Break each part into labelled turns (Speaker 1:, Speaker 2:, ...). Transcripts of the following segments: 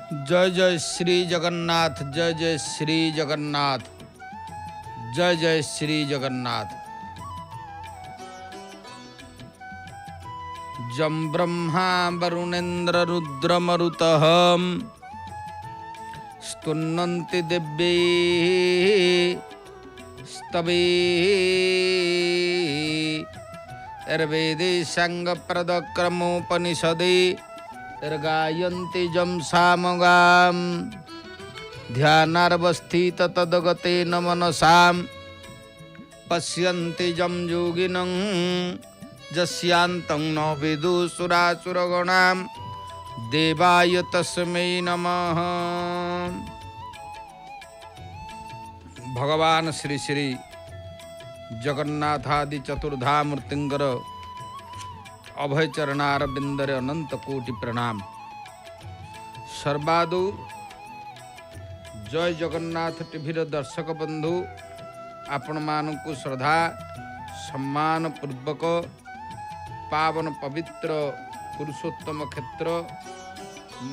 Speaker 1: जय जय श्री जगन्नाथ, जय जय श्री जगन्नाथ, जय जय श्री जगन्नाथ। जं ब्रह्मा वरुणेन्द्र रुद्रमरुतः स्तुन्नन्ति दिव्यैः स्तवैः वेदैः गायन्ति जं सामगां ध्यानार्वस्थित तद्गतेन मनसां पश्यन्ति जं योगिनं यस्यान्तं न विदुसुरासुरगणां देवाय तस्मै नमः। भगवान श्री श्री जगन्नाथादि चतुर्धा मूर्तिंकर अभय चरणार बिंदरे अनंत कोटि प्रणाम। सर्वादु जय जगन्नाथ टीवीर दर्शक बंधु आपण मानकु श्रद्धा सम्मान पूर्वक पावन पवित्र पुरुषोत्तम क्षेत्र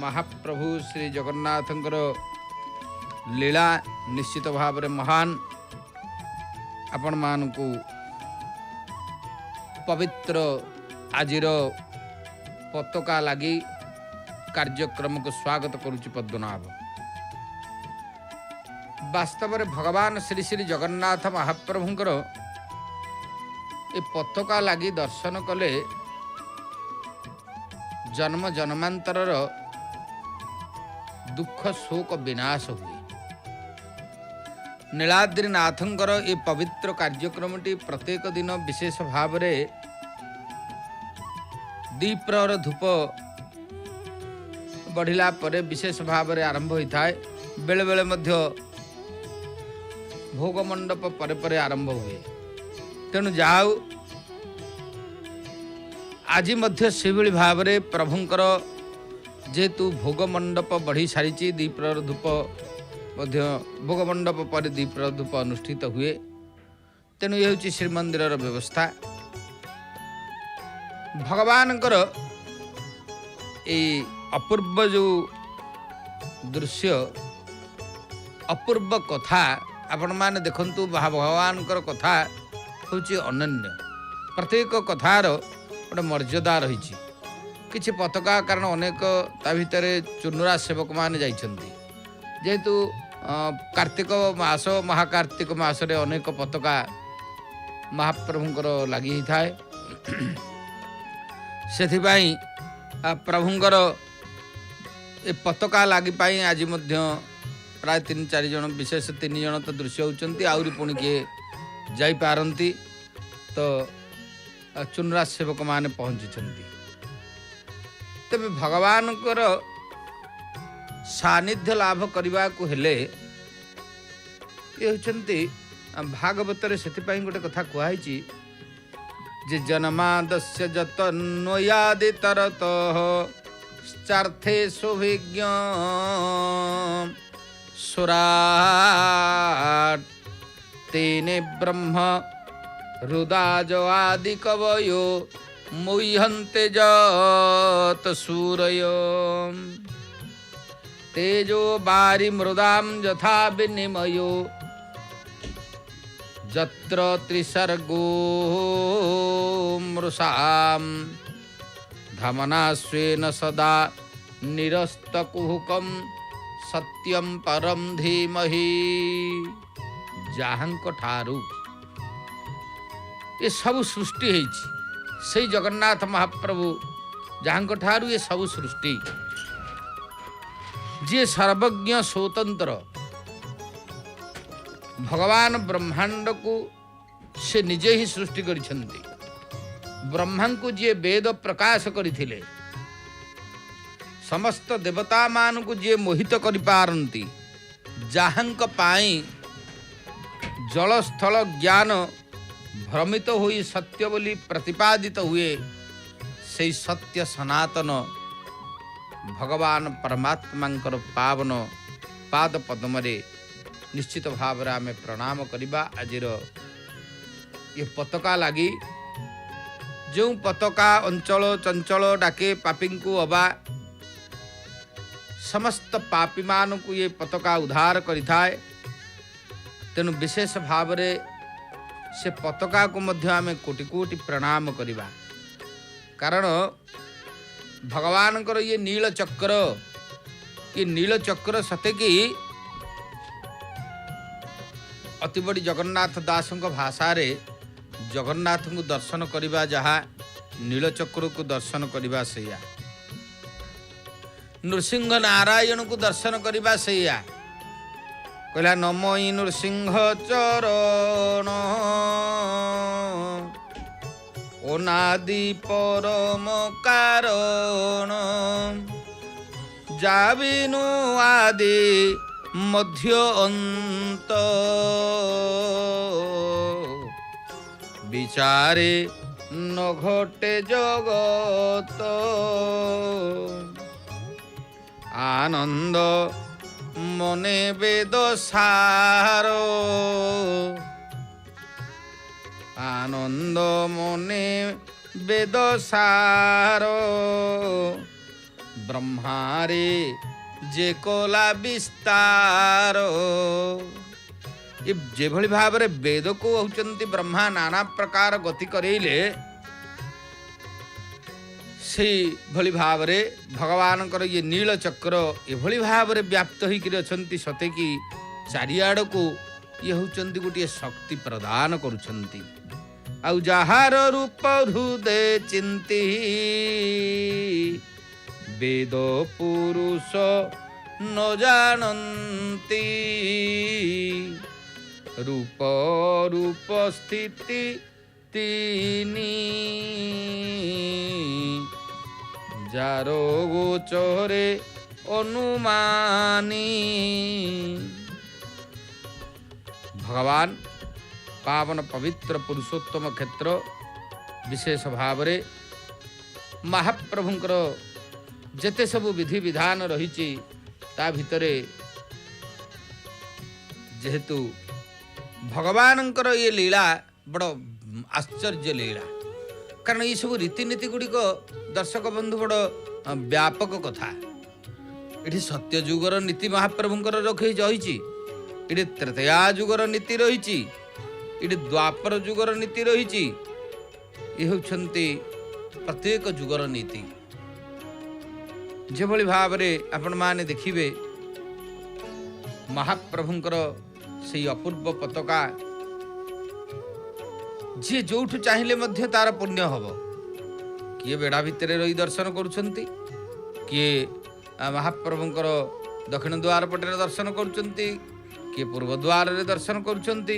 Speaker 1: महाप्रभु श्री जगन्नाथंकर लीला निश्चित भाव महान आपण मानकु पवित्र आजिर पताका लगी कार्यक्रम को स्वागत करुच्ची पद्मनाभ। वास्तव में भगवान श्री श्री जगन्नाथ महाप्रभुंकर ए पताका लगी दर्शन कले जन्म जन्मांतर दुख शोक विनाश हुए। नीलाद्रीनाथंकर ए पवित्र कार्यक्रमटी प्रत्येक दिन विशेष भाव में दीप्रहर धूप बढ़िला परे विशेष भाव में आरंभ होता है। बेले बेले मध्य भोग मंडप परे परे आरंभ हुए। तेणु जाऊ आज मध्य से भाव में प्रभुंकर जेतु भोग मंडप बढ़ी सारी दीप्रहर धूप मध्य भोग मंडप पर दीप्रहर धूप अनुष्ठित हुए। तेणु ये हूँ श्रीमंदिर व्यवस्था। भगवान अपूर्व जो दृश्य अपूर्व कथा आपण माने देखंतु भगवान कथा हूँ अनन्य। प्रत्येक कथार गोटे मर्यादा रही किछि पताका कारण अनेक ता भितर चुनुरा सेवक माने जाइछन्ति जेहेतु कार्तिक मास महाकार्तिक मास रे अनेक पताका महाप्रभुंकर लगी थाए। सेथिबाई प्रभुंकर ए पताका लगी पाई आज मध्य प्राय 3-4 जन विशेष 3 जन तो दृश्य होती आउरी पुणी किए जाई पारंती तो चुनरा सेवक माने पहुंची। तेबे भगवान सानिध्य लाभ करने को हेले ये होचंती भागवत रे सेथिपाई गोटे कथा कुहाइची जे जन्मादस्य जतन्वयादि तरतः चार्थे सुभिज्ञ सुराट तेने ब्रह्म रुदाजो आदि कवयो मुह्यन्ते जत सूरयो तेजो बारी मृदाम यथा विनिमयो जत्र त्रिसर्गो मृषाम धमनास्वेन सदा निरस्तकुहुकम सत्यम परम धीमहि। जाहंक ठारू ये सब सृष्टि है से जगन्नाथ महाप्रभु जहाँक ठारू ये सब सृष्टि जे सर्वज्ञ स्वतंत्र भगवान ब्रह्मांड को से निजे ही सृष्टि करिछन्ति। ब्रह्मा को जे वेद प्रकाश करथिले समस्त देवता मान को जे मोहित करि पारंती जहाँक पाई जलस्थल ज्ञान भ्रमित होई सत्य बोली प्रतिपादित हुए से सत्य सनातन भगवान परमात्मांकर पावन पाद पद्मरे निश्चित भाव में आम प्रणाम करवा। आज ये पताका लगी जो पताका अंचल चंचल डाके पापी को अबा समस्त पापी मान को ये पताका उद्धार करिथाए। तेणु विशेष भाव रे से पताका को मध्य आमे कोटि कोटि प्रणाम करिबा। कारण भगवान कर ये नील चक्र सते कि अति बड़ी जगन्नाथ दास भाषा रे जगन्नाथ को दर्शन करिबा जहा नील चक्र को दर्शन करिबा सैया, नृसिंह नारायण को दर्शन करिबा सैया। कहला नमोई नृसिंह चरण अनादि परम कारण जाबिनु आदि मध्य अंत विचारे न घटे जगत आनंद मने वेद सार आनंद मने वेद सार ब्रह्मारे जे कोला विस्तार। ये जेभली भाव रे वेद को होचंती ब्रह्मा नाना प्रकार गति करेले से भली भाव रे भगवान कर ये नील चक्र एभली भाव रे व्याप्त होकर अछंती सते कि चारिआड़ को ये होचंती गोटे शक्ति प्रदान करुछंती। आउ जहार रूप हृदय चिंती वेद पुरुष न जानती रूप रूप स्थिति तीनी जारो गोचरे अनुमानी। भगवान पावन पवित्र पुरुषोत्तम क्षेत्र विशेष भाव रे महाप्रभुंकर जेते सबु विधि विधान रही ता भितरे जेहेतु भगवानंकर ये लीला बड़ आश्चर्य लीला। कारण ये सब रीतिनीति गुड़िक दर्शक बंधु बड़ व्यापक कथा। ये सत्य जुगर नीति महाप्रभुंकर रखी रही, ये त्रेतया जुगर नीति रही, ये द्वापर जुगर नीति रही, ये होती प्रत्येक जुगर नीति। जो भाव रे आपण माने देखिबे महाप्रभुंकर से अपूर्व पताका जी जोठु चाहिए मध्य तार पुण्य हब। किए बेढ़ा भितर रही दर्शन करुछंती, किए महाप्रभुंकर दक्षिण द्वार पटे दर्शन करुछंती, किए पूर्व द्वार रे दर्शन करुछंती,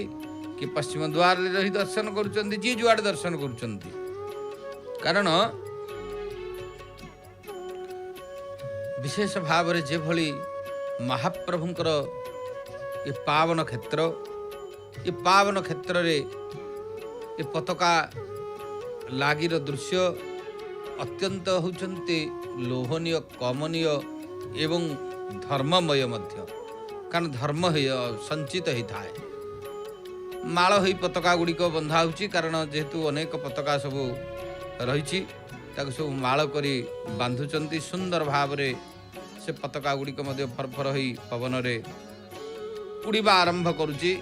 Speaker 1: किए पश्चिम द्वार रे रही दर्शन करुछंती, जी जुआड़े दर्शन करुछंती। कारण विशेष भाव रे जे भली महाप्रभुंकर ये पावन क्षेत्र रे ये पताका लागिर दृश्य अत्यंत होचंती लोभनीय कमनीय एवं धर्ममय मध्य। कारण धर्म संचित ही थाए माल हो पताका गुड़िक बंधा होची। कारण जेहेतु अनेक पताका सब रही सब माल करी बांधुचंती सुंदर भाव रे से पताका गुड़िक मध्य फरफर होई पवन रे उड़ीबा आरंभ करुची।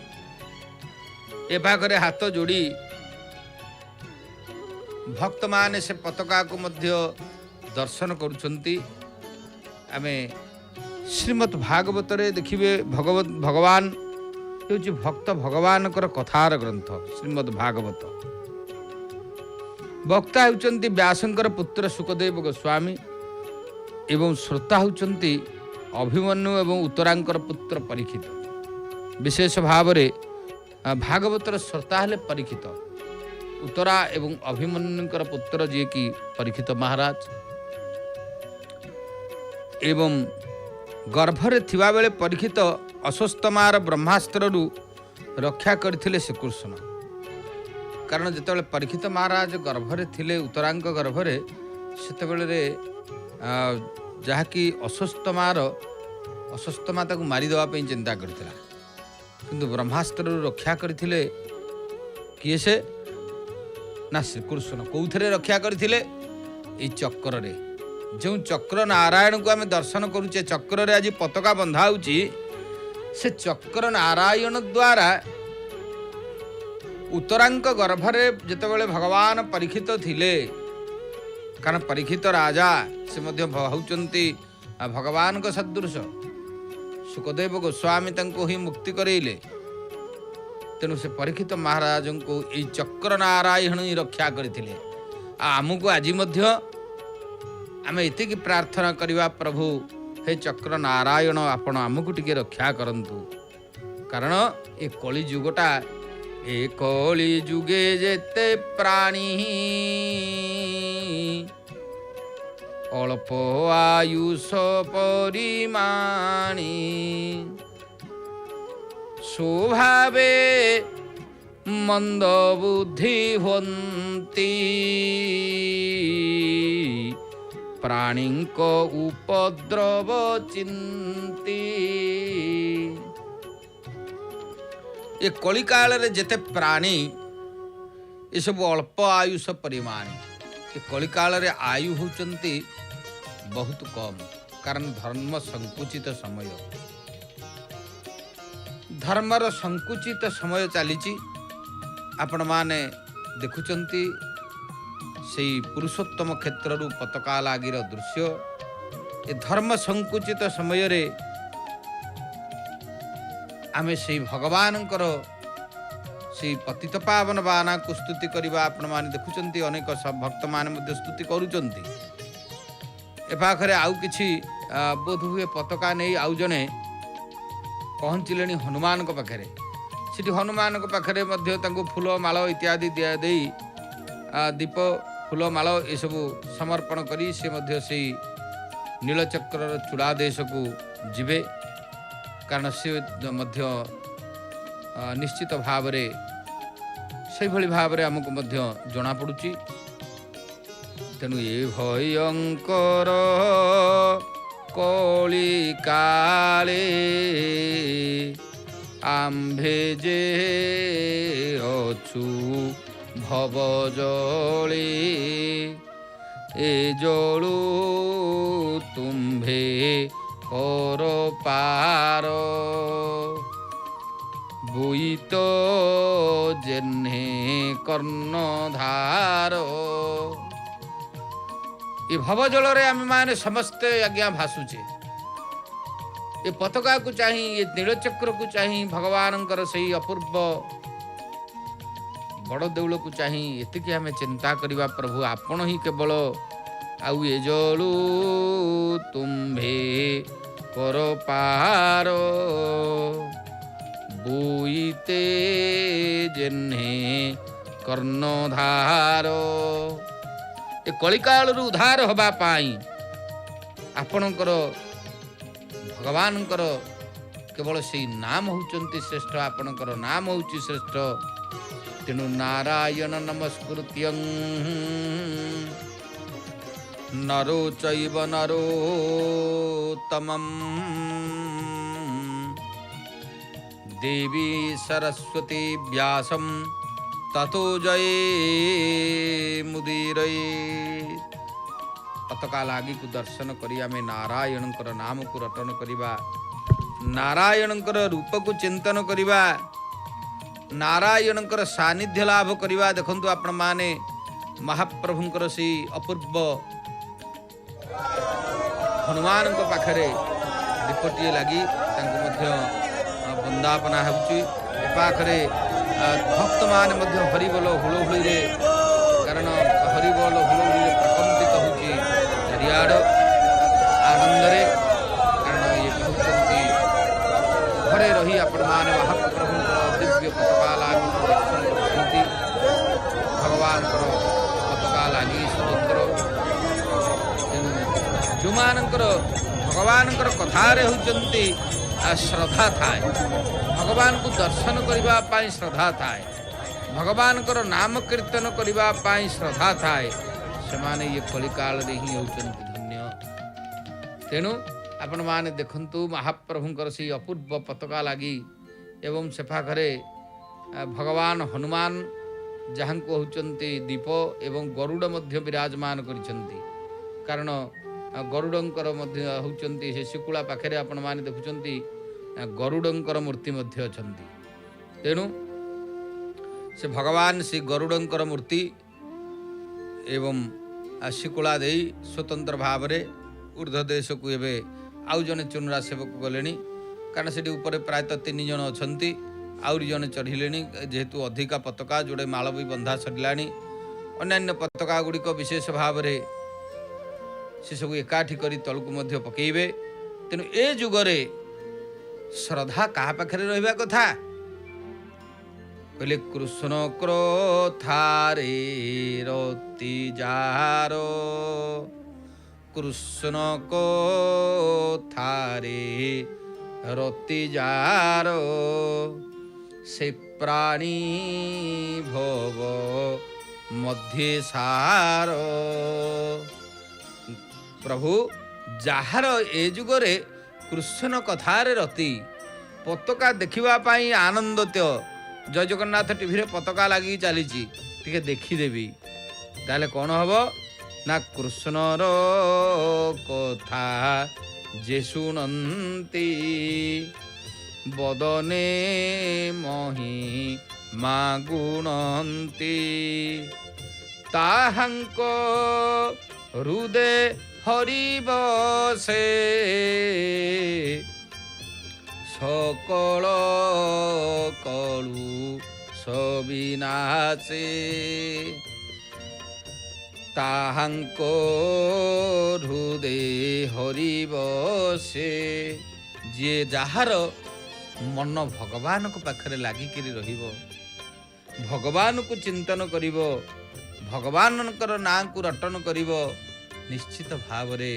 Speaker 1: ए भागरे हाथ जोड़ी भक्त माने से पताका को मध्य दर्शन करुचंती। आमे श्रीमद् भागवत रे देखिबे भगवान होची भक्त भगवान कर कथार ग्रंथ श्रीमद् भागवत। वक्ता होचंती व्यासंकर पुत्र सुखदेव गोस्वामी एवं श्रोता होचंती अभिमन्यु एवं उत्तरांकर पुत्र परीक्षित। विशेष भाव रे भागवतर श्रोता हेले परीक्षित, उत्तरा एवं अभिमन्युंकर पुत्र जी की परीक्षित महाराज एवं गर्भरे थिबा बेले परीक्षित अस्वस्थमार ब्रह्मास्त्र रक्षा करथिले श्रीकृष्ण। कारण जिते परीक्षित महाराज गर्भरे थिले उत्तरांक गर्भरे सेतेबेले जहाँकि अस्वस्थमा ताकू मारिदेवा चिंता करथिला, किंतु ब्रह्मास्त्र रक्षा करथिले किए से ना श्रीकृष्ण। कौथरे रक्षा करथिले? ए चक्र रे जो चक्र नारायण को आम दर्शन करुचे चक्र आज पताका बंधा होची से चक्र नारायण द्वारा उत्तरांक गर्भरे जितेबाला भगवान परीक्षित थिले कारण परीक्षित राजा से मध्य होउचंती भगवान को सदृश सुखदेव गोस्वामी तंको ही मुक्ति करेले तेणु से परीक्षित महाराज को यही चक्र नारायण ही रक्षा करथिले आमको आज मध्य आम एतिकी प्रार्थना करवा प्रभु हे चक्र नारायण आपण आमको टिके रक्षा करंतु कारण ए कली जुगटा ए कली जुगे जेते प्राणी अल्प आयुष परिमाणी स्वभावे मंद बुद्धि होन्ति प्राणी को उपद्रव चिंती ये कली काल रे जेते प्राणी ये सब अल्प आयुष परिमाण ये कली काल रे आयु होचंती बहुत कम कारण धर्म संकुचित समय धर्मर संकुचित समय चली आपण माने देखुचंती से पुरुषोत्तम क्षेत्र पताका लागिर दृश्य ए धर्म संकुचित समय रे आमे से भगवान से पतित पावन बाना को स्तुति करवा आपण माने देखुचंती अनेक भक्त माने मध्य स्तुति करूचंती ए पाखरे आउ किछि बोध हुए पताका नहीं आउ जने पहुँचले हनुमान को पाखरे सिटी हनुमान को पाखरे मध्य तांको फूल माल इत्यादि दिया देई दीप फूल माल ये सब समर्पण करी से मध्य से नीलचक्र चूड़ा देश को जीवे कारण से मध्य निश्चित भाव से भाव आमको मध्य जना पड़ुची तेणु ये भयंकर कली काले आम्भे जे अछु भव जले ए जलू तुम्भे कर पार बुईत जेन्हे कर्णधार ये भव जल आम माने समस्ते आज्ञा भासुचे ये पताका को चाहिए ये नीलचक्र को चाहिए भगवान से अपूर्व बड़ देउल को चाहिए एतिकी आम चिंता करवा प्रभु आपण ही केवल आउ ए जलू तुम्भे कर पार बुईते जेन्हे कर्णधार ए कलिकाल उद्धार हवा पाई आपणकर भगवानकर केवल से नाम होचंती श्रेष्ठ आपणकर नाम होची श्रेष्ठ तेणु नारायण नमस्कृत्यं नरो चैव नरोत्तमं देवी सरस्वती व्यासं ततो जये मुदीरये पताका लागी को दर्शन करी आमे नारायणकर नाम को रटन करिबा नारायणकर रूप को चिंतन करिबा नारायणकर सानिध्य लाभ करिबा देखंतु आपण माने महाप्रभुंकर से अपूर्व हनुमान को पाखरे दीपटी लगी तांको मध्य वंदापना होउची ए पाखरे भक्त मान मध्य हरिबोल हुलहुली रे कारण हरिबोल हुलहुली रे प्रकंपित होउची चारियाड आनंद रे कारण ये कहउचंती घरे रही आपण मान महाप्रभु दिव्य पताका लागी दर्शन करती भगवान पताका लागी स्वतंत्र जो मानकर भगवान कथारे होचंती श्रद्धा थाए भगवान को दर्शन करबा पाई श्रद्धा थाए भगवान नाम कीर्तन करबा पाई श्रद्धा थाए से माने ये कलिकाल रे ही होचंती धन्य तेणु आपण माने देखंतु महाप्रभुंकर से अपूर्व पताका लागी एवं से पाखरे भगवान हनुमान जहाँ को होचंती दीप एवं गरुड़ मध्य विराजमान करिसंती कारण ଗରୁଡ଼ଙ୍କର ମଧ୍ୟ ହେଉଛନ୍ତି ସେ ଶିକୁଳା ପାଖରେ ଆପଣମାନେ ଦେଖୁଛନ୍ତି ଗରୁଡ଼ଙ୍କର ମୂର୍ତ୍ତି ମଧ୍ୟ ଅଛନ୍ତି। ତେଣୁ ସେ ଭଗବାନ ଶ୍ରୀ ଗରୁଡ଼ଙ୍କର ମୂର୍ତ୍ତି ଏବଂ ଶିକୁଳା ଦେଇ ସ୍ୱତନ୍ତ୍ର ଭାବରେ ଉର୍ଦ୍ଧ୍ୱ ଦେଶକୁ ଏବେ ଆଉ ଜଣେ ଚୁନରା ସେବକ ଗଲେଣି, କାରଣ ସେଠି ଉପରେ ପ୍ରାୟତଃ 3 ଜଣ ଅଛନ୍ତି, ଆହୁରି ଜଣେ ଚଢ଼ିଲେଣି। ଯେହେତୁ ଅଧିକା ପତାକା ଯୋଡ଼େ ମାଳ ବି ବନ୍ଧା ସରିଲାଣି, ଅନ୍ୟାନ୍ୟ ପତାକା ଗୁଡ଼ିକ ବିଶେଷ ଭାବରେ ସେସବୁ ଏକାଠି କରି ତଳକୁ ମଧ୍ୟ ପକାଇବେ। ତେଣୁ ଏ ଯୁଗରେ ଶ୍ରଦ୍ଧା କାହା ପାଖରେ ରହିବା କଥା? କହିଲେ କୃଷ୍ଣ କ୍ରୋଥାରେ ରତି ଯାହାର, କୃଷ୍ଣ କୋଥାରେ ରତି ଯାହାର, ସେ ପ୍ରାଣୀ ଭବ ମଧ୍ୟେ ସାର। ପ୍ରଭୁ ଯାହାର ଏ ଯୁଗରେ କୃଷ୍ଣ କଥାରେ ରତି, ପତାକା ଦେଖିବା ପାଇଁ ଆନନ୍ଦିତ। ଜୟ ଜଗନ୍ନାଥ ଟିଭିରେ ପତାକା ଲାଗିକି ଚାଲିଛି, ଟିକେ ଦେଖିଦେବି, ତାହେଲେ କ'ଣ ହେବ ନା କୃଷ୍ଣର କଥା ଯେ ଶୁଣନ୍ତି, ବଦନେ ମହି ମାଗୁଣନ୍ତି, ତାହାଙ୍କ ହୃଦେ ହରିବ ସେ সকল কলু সবিনাশে, তাহাঙ্ক হৃদে হরিব ସେ। ଯିଏ ଯାହାର ମନ ଭଗବାନଙ୍କ ପାଖରେ ଲାଗିକିରି ରହିବ, ଭଗବାନଙ୍କୁ ଚିନ୍ତନ କରିବ, ଭଗବାନଙ୍କର ନାଁକୁ ରଟନ କରିବ, ନିଶ୍ଚିତ ଭାବରେ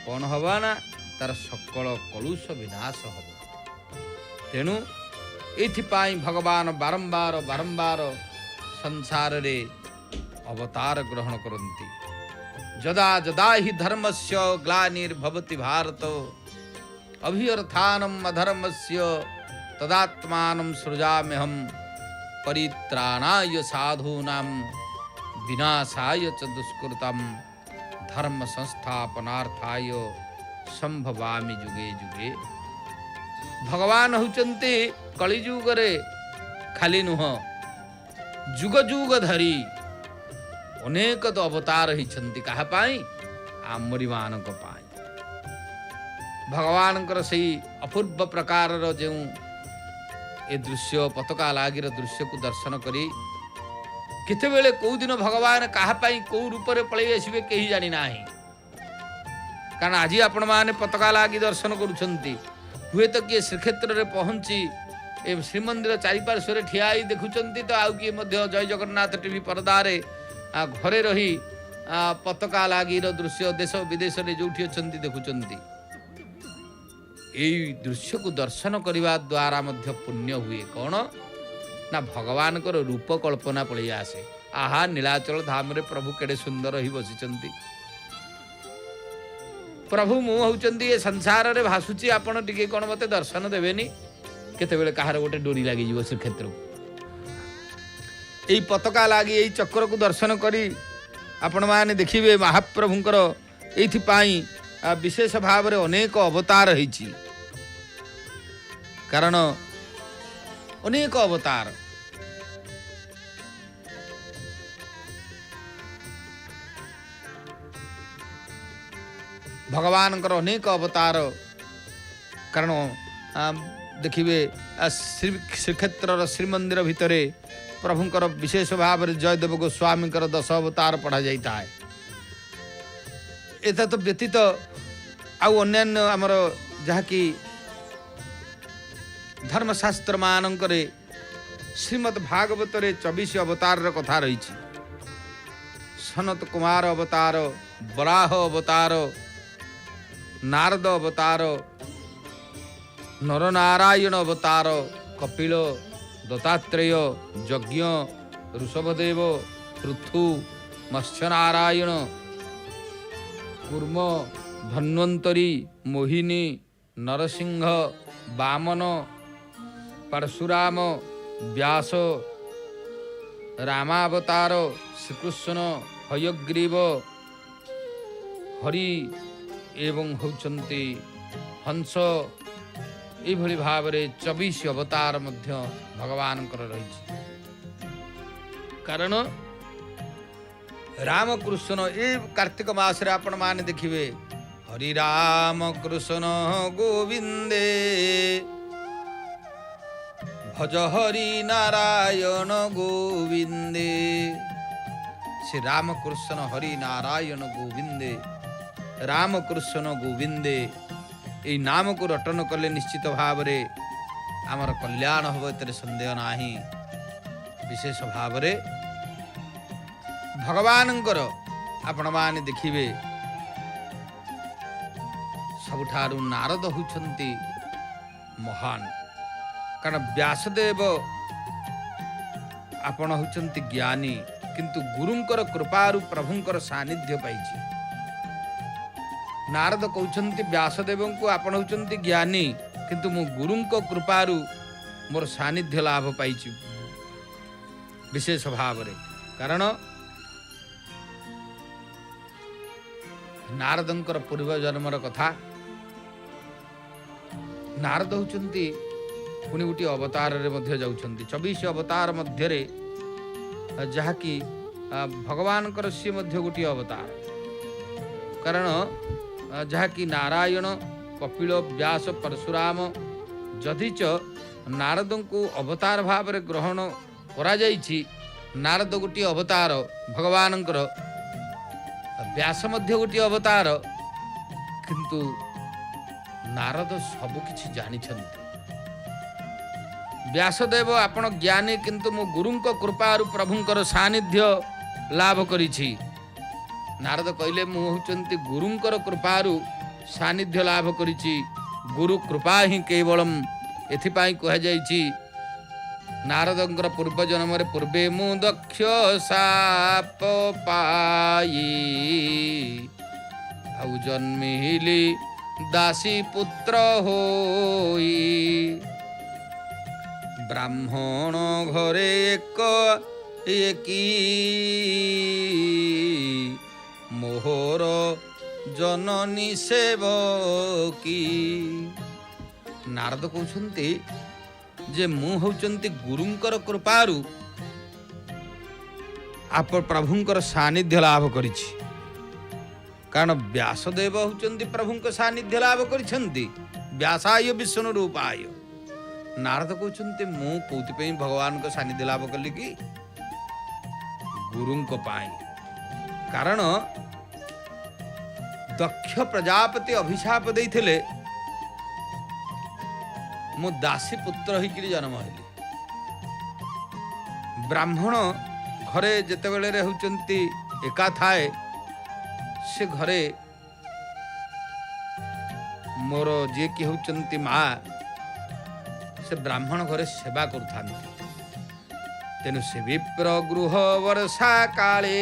Speaker 1: କ'ଣ ହେବ ନା ତାର ସକଳ କଳୁଷ ବିନାଶ ହେବ। ତେଣୁ ଏଥିପାଇଁ ଭଗବାନ ବାରମ୍ବାର ବାରମ୍ବାର ସଂସାରରେ ଅବତାର ଗ୍ରହଣ କରନ୍ତି। ଯଦା ଯଦା ହି ଧର୍ମସ୍ୟ ଗ୍ଲାନିର୍ଭବତି ଭାରତ, ଅଭ୍ୟୁତ୍ଥାନମ୍ ଅଧର୍ମସ୍ୟ ତଦାତ୍ମାନଂ ସୃଜାମ୍ୟହମ୍, ପରିତ୍ରାଣାୟ ସାଧୂନାଂ ବିନାଶାୟ च ଦୁଷ୍କୃତମ୍, ଧର୍ମ ସଂସ୍ଥାପନାର୍ଥାୟ ସମ୍ଭବାମି ଯୁଗେ ଯୁଗେ। ଭଗବାନ ହେଉଛନ୍ତି କଳିଯୁଗରେ ଖାଲି ନୁହଁ, ଯୁଗ ଯୁଗ ଧରି ଅନେକ ତ ଅବତାର ହେଇଛନ୍ତି। କାହା ପାଇଁ? ଆମରିମାନଙ୍କ ପାଇଁ। ଭଗବାନଙ୍କର ସେଇ ଅପୂର୍ବ ପ୍ରକାରର ଯେଉଁ ଏ ଦୃଶ୍ୟ, ପତାକା ଲାଗିର ଦୃଶ୍ୟକୁ ଦର୍ଶନ କରି କେତେବେଳେ କେଉଁ ଦିନ ଭଗବାନ କାହା ପାଇଁ କେଉଁ ରୂପରେ ପଳେଇ ଆସିବେ କେହି ଜାଣିନାହିଁ। କାରଣ ଆଜି ଆପଣମାନେ ପତାକା ଲାଗି ଦର୍ଶନ କରୁଛନ୍ତି, ହୁଏତ କିଏ ଶ୍ରୀକ୍ଷେତ୍ରରେ ପହଞ୍ଚି ଏ ଶ୍ରୀମନ୍ଦିର ଚାରିପାର୍ଶ୍ୱରେ ଠିଆ ହେଇ ଦେଖୁଛନ୍ତି, ତ ଆଉ କିଏ ମଧ୍ୟ ଜୟ ଜଗନ୍ନାଥ ଟିଭି ପରଦାରେ ଘରେ ରହି ପତାକା ଲାଗିର ଦୃଶ୍ୟ ଦେଶ ବିଦେଶରେ ଯେଉଁଠି ଅଛନ୍ତି ଦେଖୁଛନ୍ତି। ଏଇ ଦୃଶ୍ୟକୁ ଦର୍ଶନ କରିବା ଦ୍ୱାରା ମଧ୍ୟ ପୁଣ୍ୟ ହୁଏ। କ'ଣ ନା ଭଗବାନଙ୍କର ରୂପ କଳ୍ପନା ପଳେଇ ଆସେ। ଆହା, ନୀଳାଚଳ ଧାମରେ ପ୍ରଭୁ କେଡ଼େ ସୁନ୍ଦର ହୋଇ ବସିଛନ୍ତି। ପ୍ରଭୁ ମୁଁ ହେଉଛନ୍ତି ଏ ସଂସାରରେ ଭାସୁଛି, ଆପଣ ଟିକେ କ'ଣ ମୋତେ ଦର୍ଶନ ଦେବେନି? କେତେବେଳେ କାହାର ଗୋଟେ ଡୋରି ଲାଗିଯିବ ଶ୍ରୀକ୍ଷେତ୍ରକୁ। ଏଇ ପତାକା ଲାଗି ଏଇ ଚକ୍ରକୁ ଦର୍ଶନ କରି ଆପଣମାନେ ଦେଖିବେ ମହାପ୍ରଭୁଙ୍କର ଏଇଥିପାଇଁ ବିଶେଷ ଭାବରେ ଅନେକ ଅବତାର ହେଇଛି। କାରଣ ଅନେକ ଅବତାର, ଭଗବାନଙ୍କର ଅନେକ ଅବତାର। କାରଣ ଦେଖିବେ ଶ୍ରୀକ୍ଷେତ୍ରର ଶ୍ରୀମନ୍ଦିର ଭିତରେ ପ୍ରଭୁଙ୍କର ବିଶେଷ ଭାବରେ ଜୟଦେବ ଗୋସ୍ୱାମୀଙ୍କର 10 ଅବତାର ପଢ଼ାଯାଇଥାଏ। ଏତତ ବ୍ୟତୀତ ଆଉ ଅନ୍ୟାନ୍ୟ ଆମର ଯାହାକି ଧର୍ମଶାସ୍ତ୍ର ମାନଙ୍କରେ ଶ୍ରୀମଦ୍ ଭାଗବତରେ 24 ଅବତାରର କଥା ରହିଛି। ସନତ କୁମାର ଅବତାର, ବରାହ ଅବତାର, ନାରଦ ଅବତାର, ନରନାରାୟଣ ଅବତାର, କପିଳ, ଦତ୍ତାତ୍ରେୟ, ଯଜ୍ଞ, ଋଷଭଦେବ, ପୃଥୁ, ମତ୍ସ୍ୟନାରାୟଣ, କୁର୍ମ, ଧନ୍ୱନ୍ତରୀ, ମୋହିନୀ, ନରସିଂହ, ବାମନ, ପରଶୁରାମ, ବ୍ୟାସ, ରାମାବତାର, ଶ୍ରୀକୃଷ୍ଣ, ହୟଗ୍ରୀବ, ହରି, एवं होचंती हंस एभली भाव 24 अवतार मध्य भगवान रही। कारण रामकृष्ण ए कार्तिक मास आपण माने देखिए हरि राम कृष्ण गोविंदे भज हरि नारायण गोविंदे। श्री रामकृष्ण हरि नारायण गोविंदे रामकृष्ण गोविंदे यही नाम को रटन कले निश्चित भाव आमर कल्याण हम ए सन्देह नाही। विशेष भाव भगवानंकर आपण माने देखिए सबुठारु नारद होउछंती महान। कारण व्यासदेव आपण होउछंती ज्ञानी किंतु गुरुंकर कृपारु प्रभुंकर सानिध्य पाइछि। नारद कहउछंती व्यासदेव को आपण होउछंती ज्ञानी किंतु मु गुरुंक कृपारु मोर सानिध्य लाभ पाइछि विशेष भाव रे। कारण नारदंकर पूर्व जन्मर कथा नारद होउछंती पुणी गोटे अवतार रे मध्य जाउछंती 24 अवतार मध्य रे जहाँकि भगवान सी मध्य गोटे अवतार। कारण जहाँकि नारायण कपिल व्यास परशुराम जदिच नारद को अवतार भाव रे ग्रहण करा जाइछि। नारद गोटे अवतार भगवान व्यास मध्य गोटे अवतार किंतु नारद सब किछि जानिछन्ति। व्यासदेव आपण ज्ञानी किंतु मो गुरुंक कृपारु प्रभुंकर सानिध्य लाभ करिछि। नारद कहले मु होचंती गुरुंकर कृपारु सानिध्य लाभ करिछि। गुरु कृपा ही केवलम एथिपाई कह जाइछि। नारदंकर पूर्व जन्म रे पूर्वे मु दक्ष साप पाई आउ जन्मिली दासी पुत्र होई। ब्राह्मण घरे एकी मोहर जननी सेवकी। नारद कहउछंती जे मु होउछंती गुरुंकर कृपारु आप प्रभुंकर सानिध्य लाभ करिछि। कारण व्यासदेव होउछंती प्रभुंकर सानिध्य लाभ करिछंती व्यासाय विष्णु रूपाय। नारद कहउछंती मु कोथि पई भगवान को सानिध्य लाभ कली कि गुरुंक पाई। कारण दक्ष प्रजापति अभिशाप देइथिले मु दासी पुत्र होइकरी जन्म हेली। ब्राह्मण घरे जेते बेले रे होचंती एका थाए से घरे मोर जे कि होचंती माँ से ब्राह्मण घरे सेवा करुथांती। तेनु से विप्र गृह वर्षा काले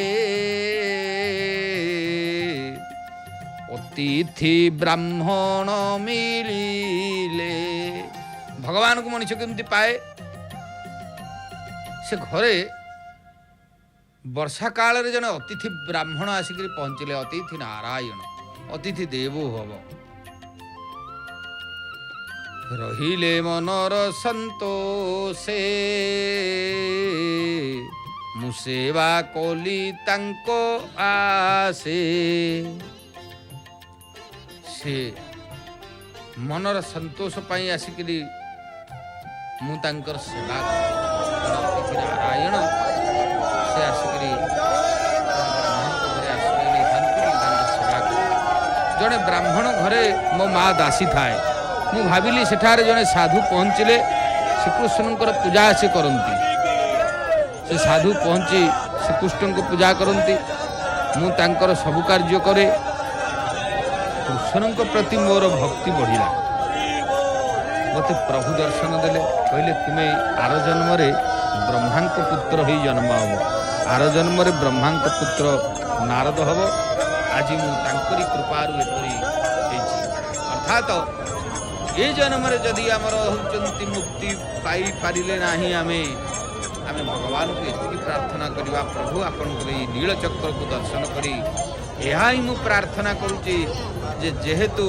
Speaker 1: अतिथि ब्राह्मण मिलिले। भगवान को मनुष्य केमती पाए से घरे वर्षा काल रे जने अतिथि ब्राह्मण आसिक पहुँचले। अतिथि नारायण अतिथि देवो हब रहिले मनर संतोषे मु सेवा कोली तांको आसे। से मनर संतोष पाई आसिकरी मु तांकर सेवा अतिथि नारायण से आसिकरी जड़े ब्राह्मण घरे मो माँ दासी थाए। मु भाविली सेठारे जड़े साधु पहुँचले श्रीकृष्णकर पूजा से करती। से साधु पहुँची श्रीकृष्ण को पूजा करती। मु तांकर सबु कार्य करे। कृष्ण प्रति मोर भक्ति बढ़िला। मते प्रभु दर्शन देले कहले तुमे आर जन्म रे ब्रह्मांक पुत्र ही जन्म हब। आर जन्म रे ब्रह्मांक पुत्र नारद हब। आज मु तांकरी कृपारु एपरी हेछि। अर्थात ये जन्म रे जदि आमर होचंती मुक्ति पाई पारिले नाही आमे भगवान को एतिकी प्रार्थना करिबा प्रभु आपन नील चक्र को दर्शन करी ଏହା ହିଁ ମୁଁ ପ୍ରାର୍ଥନା କରୁଛି ଯେ ଯେହେତୁ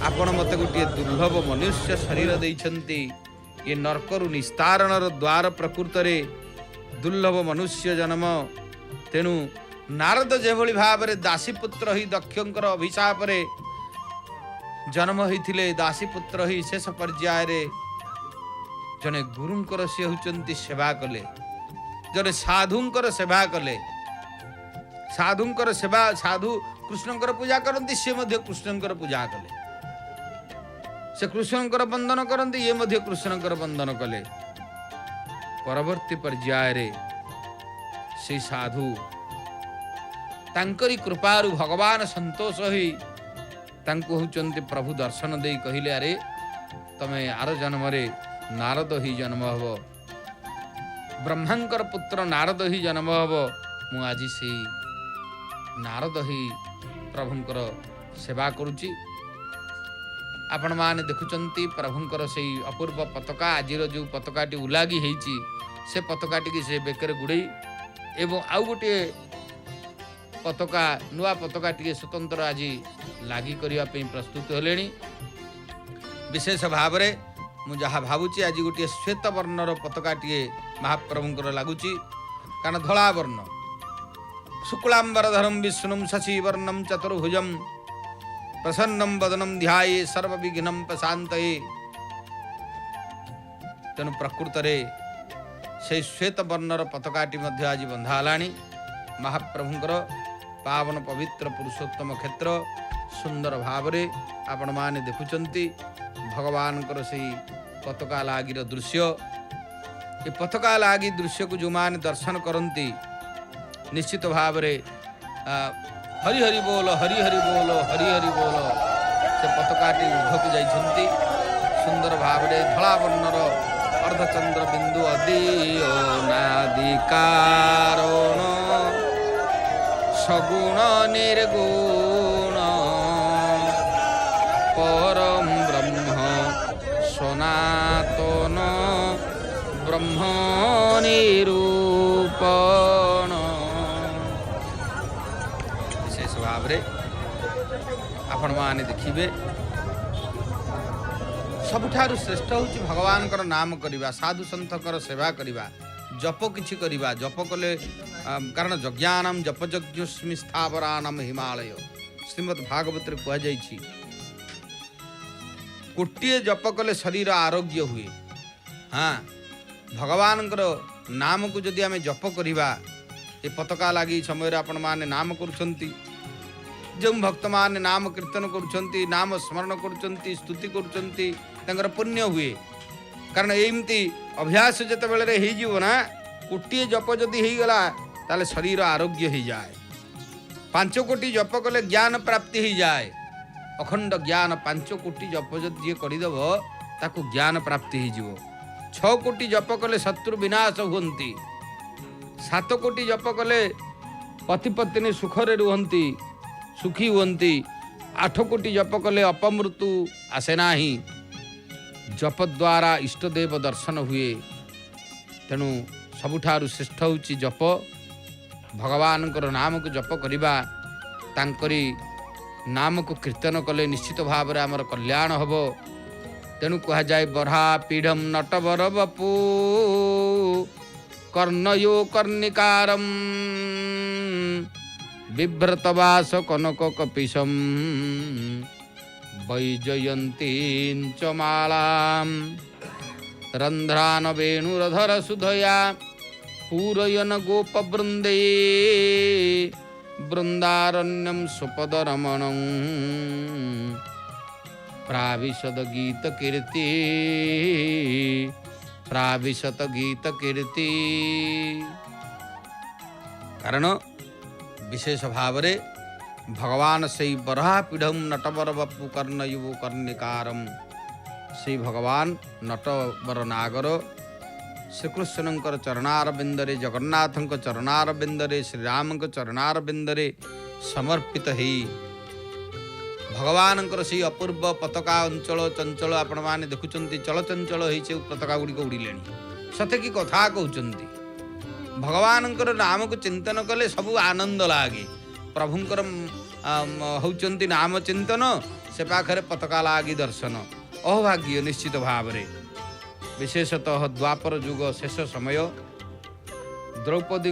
Speaker 1: ଆପଣ ମୋତେ ଗୋଟିଏ ଦୁର୍ଲଭ ମନୁଷ୍ୟ ଶରୀର ଦେଇଛନ୍ତି, ଏ ନର୍କରୁ ନିସ୍ତାରଣର ଦ୍ୱାର ପ୍ରକୃତରେ ଦୁର୍ଲଭ ମନୁଷ୍ୟ ଜନ୍ମ। ତେଣୁ ନାରଦ ଯେଭଳି ଭାବରେ ଦାସୀପୁତ୍ର ହୋଇ ଦକ୍ଷଙ୍କର ଅଭିଶାପରେ ଜନ୍ମ ହୋଇଥିଲେ, ଦାସୀପୁତ୍ର ହୋଇ ଶେଷ ପର୍ଯ୍ୟାୟରେ ଜଣେ ଗୁରୁଙ୍କର ସିଏ ହେଉଛନ୍ତି ସେବା କଲେ, ଜଣେ ସାଧୁଙ୍କର ସେବା କଲେ। ସାଧୁଙ୍କର ସେବା, ସାଧୁ କୃଷ୍ଣଙ୍କର ପୂଜା କରନ୍ତି, ସିଏ ମଧ୍ୟ କୃଷ୍ଣଙ୍କର ପୂଜା କଲେ। ସେ କୃଷ୍ଣଙ୍କର ବନ୍ଦନ କରନ୍ତି, ଇଏ ମଧ୍ୟ କୃଷ୍ଣଙ୍କର ବନ୍ଦନ କଲେ। ପରବର୍ତ୍ତୀ ପର୍ଯ୍ୟାୟରେ ସେ ସାଧୁ ତାଙ୍କରି କୃପାରୁ ଭଗବାନ ସନ୍ତୋଷ ହୋଇ ତାଙ୍କୁ ହେଉଛନ୍ତି ପ୍ରଭୁ ଦର୍ଶନ ଦେଇ କହିଲେ, ଆରେ ତମେ ଆର ଜନ୍ମରେ ନାରଦ ହିଁ ଜନ୍ମ ହେବ, ବ୍ରହ୍ମାଙ୍କର ପୁତ୍ର ନାରଦ ହିଁ ଜନ୍ମ ହେବ। ମୁଁ ଆଜି ସେଇ ନାରଦ ହିଁ ପ୍ରଭୁଙ୍କର ସେବା କରୁଛି। ଆପଣମାନେ ଦେଖୁଛନ୍ତି ପ୍ରଭୁଙ୍କର ସେଇ ଅପୂର୍ବ ପତାକା, ଆଜିର ଯେଉଁ ପତାକାଟି ଉଲାଗି ହେଇଛି, ସେ ପତାକାଟିକି ସେ ବେକରେ ଗୁଡ଼େଇ ଏବଂ ଆଉ ଗୋଟିଏ ପତାକା, ନୂଆ ପତାକା ଟିକେ ସ୍ୱତନ୍ତ୍ର ଆଜି ଲାଗି କରିବା ପାଇଁ ପ୍ରସ୍ତୁତ ହେଲେଣି। ବିଶେଷ ଭାବରେ ମୁଁ ଯାହା ଭାବୁଛି ଆଜି ଗୋଟିଏ ଶ୍ୱେତ ବର୍ଣ୍ଣର ପତାକାଟିଏ ମହାପ୍ରଭୁଙ୍କର ଲାଗୁଛି, କାରଣ ଧଳା ବର୍ଣ୍ଣ। ଶୁକ୍ଳାମ୍ବରଧରମ୍ ବିଷ୍ଣୁଂ ଶଶିବର୍ଣ୍ଣଂ ଚତୁର୍ଭୁଜଂ ପ୍ରସନ୍నం ବଦନଂ ଧ୍ୟାୟେ ସର୍ବବିଘ୍ନଂ ପ୍ରଶାନ୍ତୟେ। ତେଣୁ ପ୍ରକୃତରେ ସେହି ଶ୍ୱେତ ବର୍ଣ୍ଣର ପତାକାଟି ମଧ୍ୟ ଆଜି ବନ୍ଧା ହେଲାଣି। ମହାପ୍ରଭୁଙ୍କର ପାବନ ପବିତ୍ର ପୁରୁଷୋତ୍ତମ କ୍ଷେତ୍ର ସୁନ୍ଦର ଭାବରେ ଆପଣମାନେ ଦେଖୁଛନ୍ତି। ଭଗବାନଙ୍କର ସେହି ପତାକା ଲାଗିର ଦୃଶ୍ୟ, ଏ ପତାକା ଲାଗି ଦୃଶ୍ୟକୁ ଯେଉଁମାନେ ଦର୍ଶନ କରନ୍ତି, ନିଶ୍ଚିତ ଭାବରେ ହରି ହରି ବୋଲ, ହରି ହରି ବୋଲ, ହରି ହରି ବୋଲ, ସେ ପତାକାଟି ଉର୍ଦ୍ଧ୍ୱକୁ ଯାଇଛନ୍ତି। ସୁନ୍ଦର ଭାବରେ ଧଳା ବର୍ଣ୍ଣର ଅର୍ଦ୍ଧଚନ୍ଦ୍ର ବିନ୍ଦୁ ଅଦିନାଦି କାରଣ ସଗୁଣ ନିର୍ଗୁଣ ପରମ ବ୍ରହ୍ମ ସନାତନ ବ୍ରହ୍ମ ନିରୂପଣ। ବିଶେଷ ଭାବରେ ଆପଣମାନେ ଦେଖିବେ, ସବୁଠାରୁ ଶ୍ରେଷ୍ଠ ହେଉଛି ଭଗବାନଙ୍କର ନାମ କରିବା, ସାଧୁ ସନ୍ଥଙ୍କର ସେବା କରିବା, ଜପ କିଛି କରିବା। ଜପ କଲେ, କାରଣ ଯଜ୍ଞାନାମ ଜପଯଜ୍ଞସ୍ମି ସ୍ଥାବରାନାମ ହିମାଳୟ, ଶ୍ରୀମଦ୍ ଭାଗବତରେ କୁହାଯାଇଛି। କୋଟିଏ ଜପ କଲେ ଶରୀର ଆରୋଗ୍ୟ ହୁଏ। ହଁ, ଭଗବାନଙ୍କର ନାମକୁ ଯଦି ଆମେ ଜପ କରିବା, ଏ ପତାକା ଲାଗି ସମୟରେ ଆପଣମାନେ ନାମ କରୁଛନ୍ତି, ଯେଉଁ ଭକ୍ତମାନେ ନାମ କୀର୍ତ୍ତନ କରୁଛନ୍ତି, ନାମ ସ୍ମରଣ କରୁଛନ୍ତି, ସ୍ତୁତି କରୁଛନ୍ତି, ତାଙ୍କର ପୁଣ୍ୟ ହୁଏ। କାରଣ ଏମିତି ଅଭ୍ୟାସ ଯେତେବେଳେ ହେଇଯିବ ନା, କୋଟିଏ ଜପ ଯଦି ହେଇଗଲା ତାହେଲେ ଶରୀର ଆରୋଗ୍ୟ ହେଇଯାଏ। 5 କୋଟି ଜପ କଲେ ଜ୍ଞାନ ପ୍ରାପ୍ତି ହେଇଯାଏ, ଅଖଣ୍ଡ ଜ୍ଞାନ। 5 କୋଟି ଜପ ଯଦି ଯିଏ କରିଦେବ ତାକୁ ଜ୍ଞାନ ପ୍ରାପ୍ତି ହେଇଯିବ। 6 କୋଟି ଜପ କଲେ ଶତ୍ରୁ ବିନାଶ ହୁଅନ୍ତି। 7 କୋଟି ଜପ କଲେ ପତି ପତ୍ନୀ ସୁଖରେ ରୁହନ୍ତି, ସୁଖୀ ହୁଅନ୍ତି। 8 କୋଟି ଜପ କଲେ ଅପମୃତ୍ୟୁ ଆସେ ନାହିଁ। ଜପ ଦ୍ୱାରା ଇଷ୍ଟଦେବ ଦର୍ଶନ ହୁଏ। ତେଣୁ ସବୁଠାରୁ ଶ୍ରେଷ୍ଠ ହେଉଛି ଜପ। ଭଗବାନଙ୍କର ନାମକୁ ଜପ କରିବା, ତାଙ୍କରି ନାମକୁ କୀର୍ତ୍ତନ କଲେ ନିଶ୍ଚିତ ଭାବରେ ଆମର କଲ୍ୟାଣ ହେବ। ତେଣୁ କୁହାଯାଏ, ବରା ପୀଢ଼ମ ନଟବର ବପୁ କର୍ଣ୍ଣୟୋ କର୍ଣ୍ଣିକାରମ୍ ବିଭ୍ରତବାସ କନକ କପିଶମ୍ ବୈଜୟନ୍ତୀଞ୍ଚ ମାଳାମ୍ ରନ୍ଧ୍ରାନ ବେଣୁରଧର ସୁଧୟା ପୂରୟନ ଗୋପବୃନ୍ଦେ ବୃନ୍ଦାରଣ୍ୟಂ ସୁପଦରମଣଂ ପ୍ରାବିଶଦ ଗୀତ କୀର୍ତ୍ତି ପ୍ରାବିଶତ ଗୀତ କୀର୍ତ୍ତି। କାରଣ ବିଶେଷ ଭାବରେ ଭଗବାନ ସେଇ ବରାହ ପୀଢ଼ମ ନଟବର ବପୁ କର୍ଣ୍ଣୟୁ କର୍ଣ୍ଣିକାରମ୍, ସେଇ ଭଗବାନ ନଟବର ନାଗର ଶ୍ରୀକୃଷ୍ଣଙ୍କର ଚରଣାର ବିନ୍ଦରେ, ଜଗନ୍ନାଥଙ୍କ ଚରଣାର ବିନ୍ଦରେ, ଶ୍ରୀରାମଙ୍କ ଚରଣାର ବିନ୍ଦରେ ସମର୍ପିତ ହେଇ ଭଗବାନଙ୍କର ସେଇ ଅପୂର୍ବ ପତାକା ଅଞ୍ଚଳ ଚଞ୍ଚଳ ଆପଣମାନେ ଦେଖୁଛନ୍ତି, ଚଳଚଞ୍ଚଳ ହେଇ ସେ ପତାକା ଗୁଡ଼ିକ ଉଡ଼ିଲେଣି। ସତେ କି କଥା କହୁଛନ୍ତି। ଭଗବାନଙ୍କର ନାମକୁ ଚିନ୍ତନ କଲେ ସବୁ ଆନନ୍ଦ ଲାଗେ। ପ୍ରଭୁଙ୍କର होउचंती नाम चिंतन से पाखरे पताका लागी दर्शन अभाग्य निश्चित भाव में विशेषतः द्वापर युग शेष समय द्रौपदी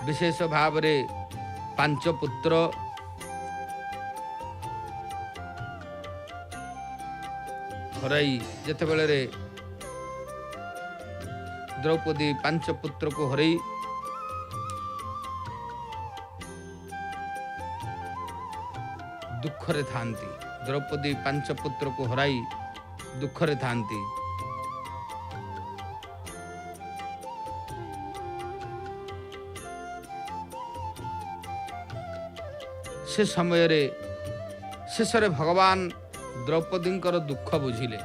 Speaker 1: विशेष भाव में पांच पुत्र हराई जिते बेले द्रौपदी पांच पुत्र को हराई दुखरे थांती द्रौपदी पांच पुत्र को हराई दुखरे थांती से समय रे शेष भगवान द्रौपदी दुख बुझिले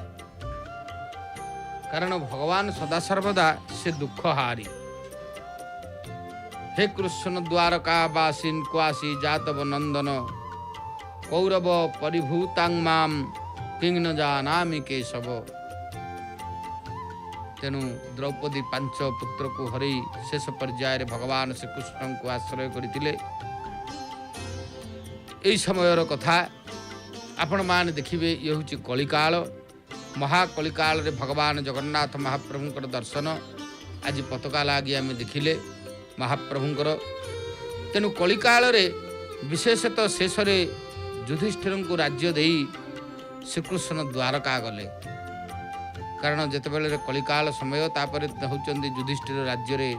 Speaker 1: कारण भगवान सदा सर्वदा से दुख हारी हे कृष्ण द्वारका बासीन क्वासी जातव नंदन कौरव परिभूतांग माम किंग न जानामि केशव तेणु द्रौपदी पांच पुत्र को हरई शेष पर्याय भगवान श्रीकृष्ण को आश्रय करथिले एई समयर कथा आपण मान देखिबे ये हूँ कलिकाल महाकलिकाल रे भगवान जगन्नाथ महाप्रभुंकर दर्शन आज पताका लागी आम देखिले महाप्रभुंकर तेणु कलिकाल रे विशेषतः शेष युधिष्ठिर को राज्य दे श्रीकृष्ण द्वारका गले कारण जितेबले कलिकाल समय तापर होचंदी युधिष्ठिर राज्य रे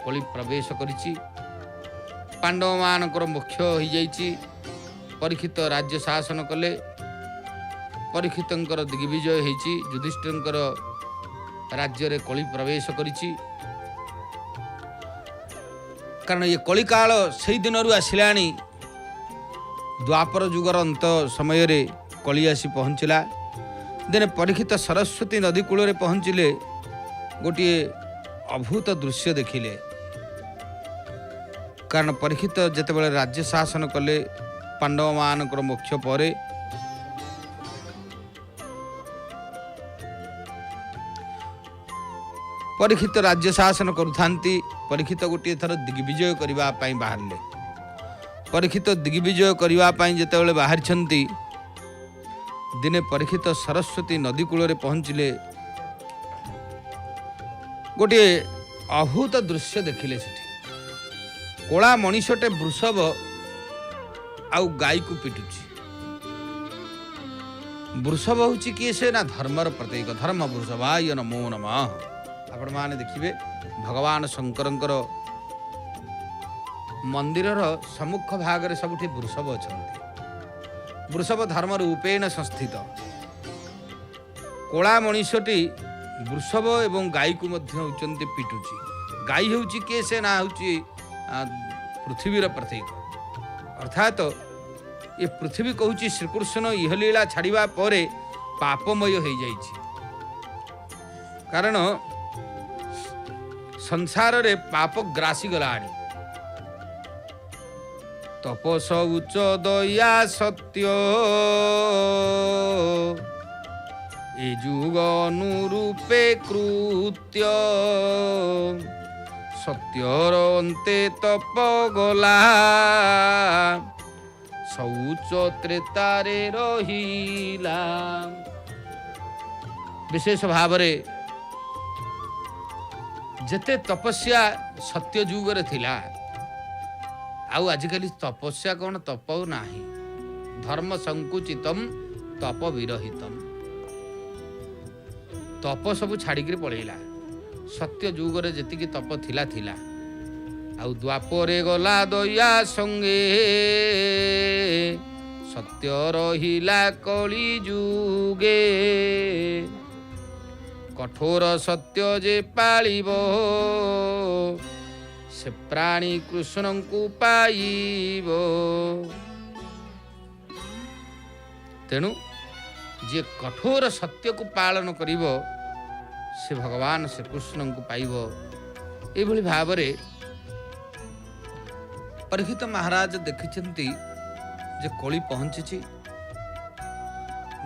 Speaker 1: कलि प्रवेश करिछि पांडव मानकर मुख्य हो जाइछि परीक्षित राज्य शासन कले परीक्षितंकर दिग्विजय होइछि युधिष्ठिरंकर राज्य रे कलि प्रवेश करिछि कारण ये कलिकाल से दिन आसिलानी द्वापर युगर अंत समय रे कलि आसी पहुँचला दिने परीक्षित सरस्वती नदी कूल पहुँचले गोटे अभूत दृश्य देखिले कारण परीक्षित जेतेबेले राज्य शासन कले पांडव मानकर मोक्ष परे परीक्षित राज्य शासन करुथांती परीक्षित गोटे थर दिग्विजय करबा पई बाहरले परीक्षित दिग्विजय करबा जेतेबेले बाहरिछंती दिने परीक्षित सरस्वती नदी कूल पहुँचले गोटे अभूत दृश्य देखिले सेठी कोला मनीषटे वृषभ आउ गाई को पिटुची वृषभ हूँ किए से ना धर्मर प्रतीक धर्म वृषभाय नमो नमः आपण माने देखिबे भगवान शंकरंकर मंदिर सम्मुख भाग सबुठी वृषभ अछंती वृषभ धर्म रूपेण संस्थित कोला मनीषटी वृषभ एवं गाई को मध्य होचंती पिटुची गाई होची किए से ना होची पृथ्वीर प्रतीक अर्थात ये पृथ्वी कहूँ श्रीकृष्ण इहलीला छाड़ा पर पापमय हो जाइछि कारण संसार रे पाप ग्रासी गलाणी तपस उच्च दया सत्य ए जुग अनुरूपे कृत्य सत्यर अंते तप गला शौच त्रेतारे रहिला विशेष भाव रे जेते तपस्या सत्य जुग रे थिला आउ आजिकली तपस्या कौन तप नाही धर्म संकुचितम तप विरहितम तप सब छाड़िक पड़ेला सत्य जुगरे जेतिकी तप थिला थिला आउ द्वापरे गला दया संगे सत्य रहिला कली जुगे कठोर सत्य जे पालिबो से प्राणी कृष्ण को पाइबो तेणु जे कठोर सत्य को पालन करिबो से भगवान श्री कृष्ण को पाइबो एभली भाव रे परीक्षित महाराज देखिछंती जे कली पहुंची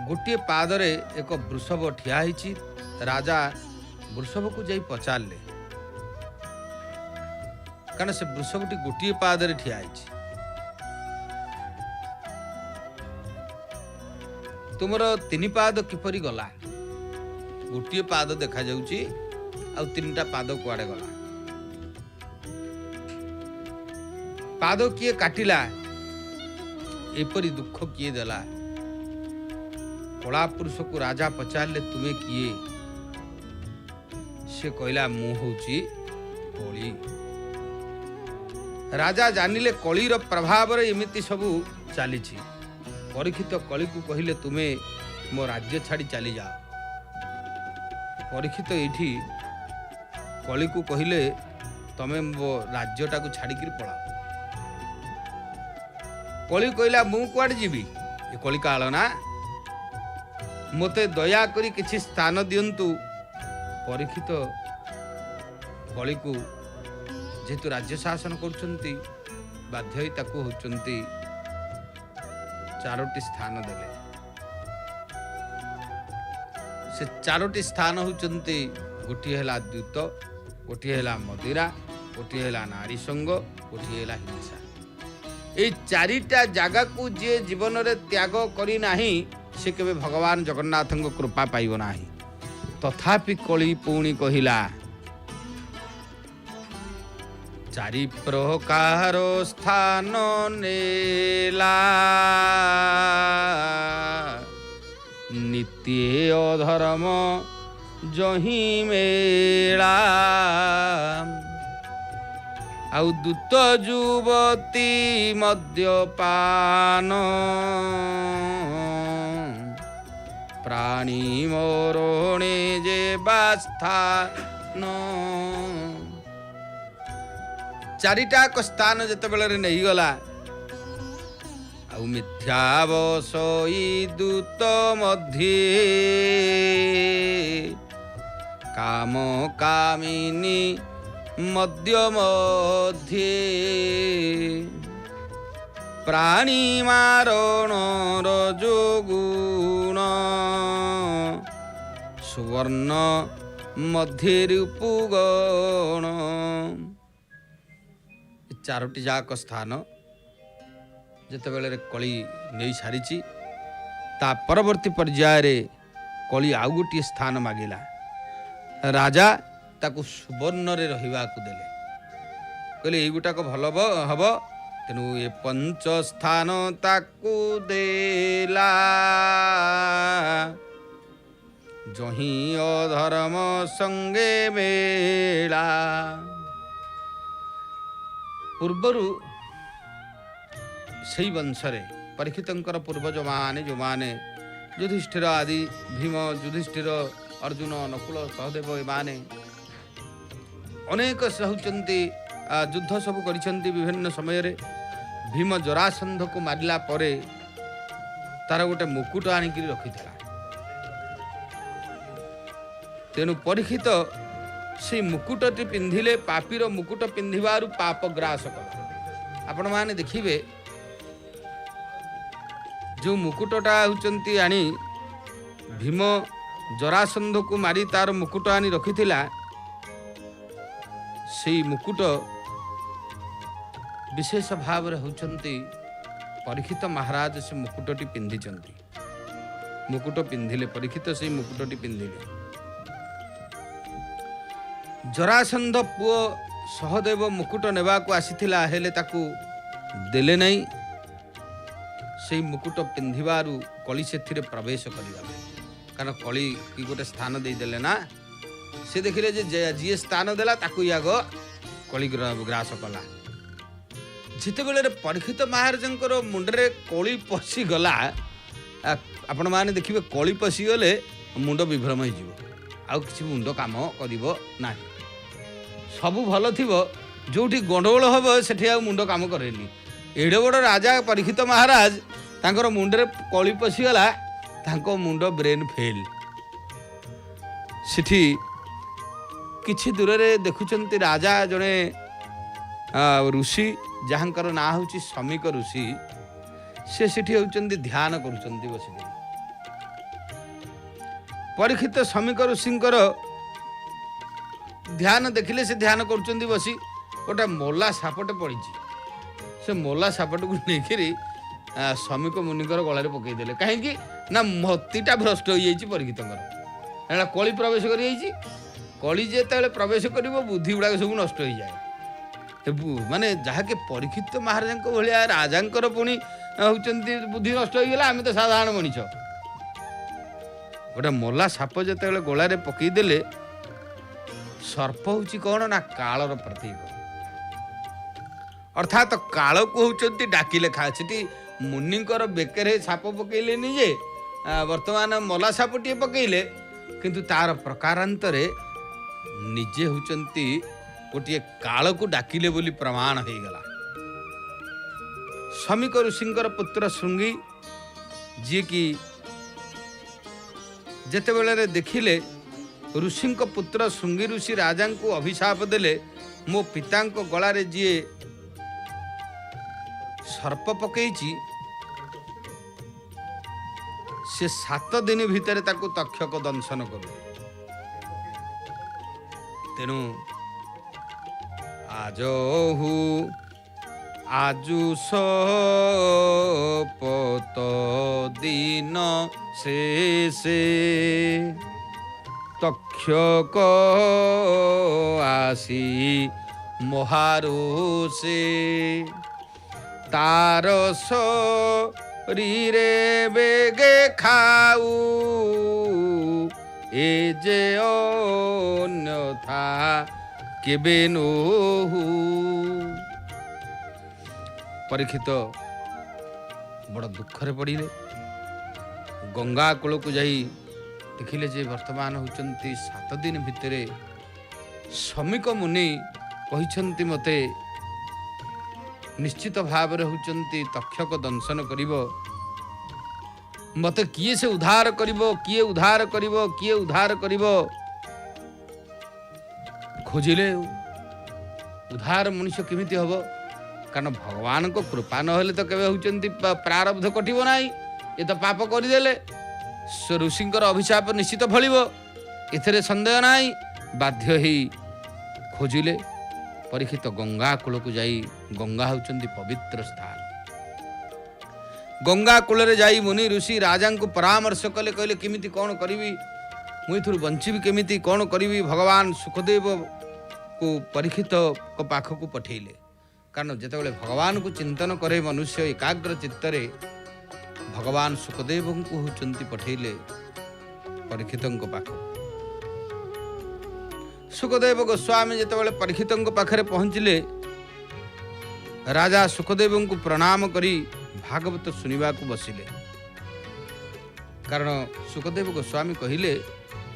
Speaker 1: गोटे पादरे एक वृषभ ठिया होइछि राजा वृषभ को जाई पचारले कारण से वृषभटी गोटे पादरे ठिया है। तुमर 3 पाद किपरि गला? गोटे पाद देखा जाउची आ 3टा पाद कुआडे गला? पाद किए काटिला? एपरी दुख किए देला? कला पुरुष को राजा पचारे तुम्हें किए? से कहला मु होची कली। राजा जानिले कलीर प्रभाव एमती सबू चली। परीक्षित कली को कहले तुम्हें मो राज्य छाड़ी चली जाओ। परीक्षित ये कली को कहले तमें मो राज्यटा को छाड़ी पड़ा। कली कहला मु कुआडे जीवी? ये कली काल ना, मते दया करी किछि स्थान दियंतु। परीक्षित कली को जेतु राज्य शासन करछंती बाध्य ताकू होचंती 4टी स्थान देले। से 4टी स्थान होचंती गोटी हैला द्यूत, गोटी हैला मदिरा, गोटी हैला नारी संग, गोटी हैला हिंसा। ए 4टा जागा को जे जीवन रे त्याग करी नाही से केबे भगवान जगन्नाथଙ୍କ कृपा पाइब नाही। तथापि कली पुणी कहिला 4 प्रकार स्थान नेला नित्य अधर्म जही मेला। आउ दूत युवती मद्यपान प्राणी मरणे जे बास्थान। 4टा स्थान जेतेबेले नहीं गला आउ मिथ्या बसई दूत मध्ये काम कामिनी मध्य मध्ये प्राणी मारण रजोगुण सुवर्ण मध्य रूपगण। 4टी जाक स्थान जेतेबेले कली नहीं सारी ता परवर्ती पर्याय रे कली आउ गोटे स्थान मागिला। राजा ताकू सुवर्ण रे रहिबा को देले। कहले एई गुटा को भल हब तेनु ए 5 स्थान ताकू देला। जही अधर्म संगे मेला। पूर्वरु सही वंशरे परीक्षितंकर पूर्वज माने जो माने युधिष्ठिर आदि भीम युधिष्ठिर अर्जुन नकुल सहदेव एमाने अनेक होचंती युद्ध सब करिसंती विभिन्न समय रे। भीम जरासंध को मारिला परे तार गोटे मुकुट आनिकी रखिथिला। तेनु परीक्षित से मुकुटटी पिंधिले पापीर मुकुट पिंधिबारु पाप ग्रास कला। आपण माने देखिबे जो मुकुटटा होचंती आनी भीम जरासंध को मारी तार मुकुट आनी रखिथिला। से मुकुट विशेष भाव रे होचंती परीक्षित महाराज से मुकुटटी पिंधिचंती। मुकुट पिंधिले परीक्षित से मुकुटटी पिंधिले। जरासंध पुओ सहदेव मुकुट नेबा को आसीथिला हेले ताकू देले नहीं। से मुकुट पिंधिबारु कली सेथिरे प्रवेश करिगले। कारण कली की गोटे स्थान दे देले ना, से देखिले जे जी स्थान देला ताकू याग कली ग्रास कला। जितेबेले परीक्षित महाराजंकर मुंडरे कली पशी गला, आपण माने देखिबे कली पशी गले मुंड विभ्रम हो जिवो, आउ किछि मुंड काम करिवो नाही। सबु भल थिबो, जोठी गंडगोल हबो सेठी आ मुंड काम करेनी। एडे बड़ राजा परीक्षित महाराज तांकर मुंडरे कली पशी गला, तांको मुंड ब्रेन फेल। सेठी किछि दूर रे देखुचंती राजा जने ऋषि जहाँकर ना हूँ समीक ऋषि। से सेठी होचंती ध्यान करुचंती बसिक। परीक्षित समीक ऋषिंकर ध्यान देखिले से ध्यान करुचंती बसी। गोटे मोला सापटे पड़ी से मोला सापट को लेकिरी श्रमिक मुनिकर गलार पकईदे कहीं ना मतीटा भ्रष्ट हो जाइए परीक्षित कली प्रवेश कर कली जिते प्रवेश कर बुद्धि गुड़ाक सब नष्ट हो जाए माने जहाँकि परीक्षित महाराजा भाया राजा पुणी होती बुद्धि नष्ट हो गला आम तो साधारण मनीष गोटे मोला साप जिते गोलार पकईदे सर्प हूँ कौन ना कालर प्रतीक अर्थात काल को होती डाकिले खासी मुनिकर बेकरे साप पकईले जे वर्तमान मला सापटे पकईले किंतु तार प्रकारांतरे निजे होती गोटे काल को डाकिले बोली प्रमाण हो गला शमिक ऋषिंकर पुत्र श्रृंगी जी की जेते बेले देखिले ऋषि पुत्र श्रृंगी ऋषि राजा को अभिशाप देले मो पिता गलारे जी सर्प पकईची से 7 दिन भितर ताकू तक्षक दंशन करू तेणु आजु सपत दिन से तक्षक आसी मोहारो से तार शरीरे बेगे खाऊ ए जे अन्यथा केबे नोहू परीक्षित बड़ दुखरे पड़िले गंगा कूल को जाई देखिले जे वर्तमान होचंती 7 दिन भितरे शमिक मुनि कहिसंती मते निश्चित भाव होचंती तक्षक दंशन करिवो मते किए से उद्धार करिवो किए उद्धार करिवो किए उद्धार करिवो खोजिले उद्धार मनुष्य केमिति हबो कारण भगवान को कृपा नहले तो केबे होचंती प्रारब्ध कटिबो नाही ये तो पाप करदेले ऋषिंकर अभिशाप निश्चित फलिबो एथरे संदेह नाही बाध्य ही खोजिले परीक्षित गंगा कूल को जाई गंगा होचंती पवित्र स्थान गंगा कूल रे जाई मुनि ऋषि राजा को परामर्श कले कहले केमिति कौन करिवि मुइथुर बंचिबि केमिति कौन करिवि भगवान सुखदेव को परीक्षित को पाख को पठेले कारण जेतेबेले भगवान को चिंतन करे मनुष्य एकाग्र चित्तरे भगवान सुखदेव को होचंती पठेले परीक्षित को पाख सुखदेव गोस्वामी जेतेबेले परीक्षित पाखरे पहुंचले राजा सुखदेव को प्रणाम करी भागवत सुनिबा को बसिले कारण सुखदेव गोस्वामी कहिले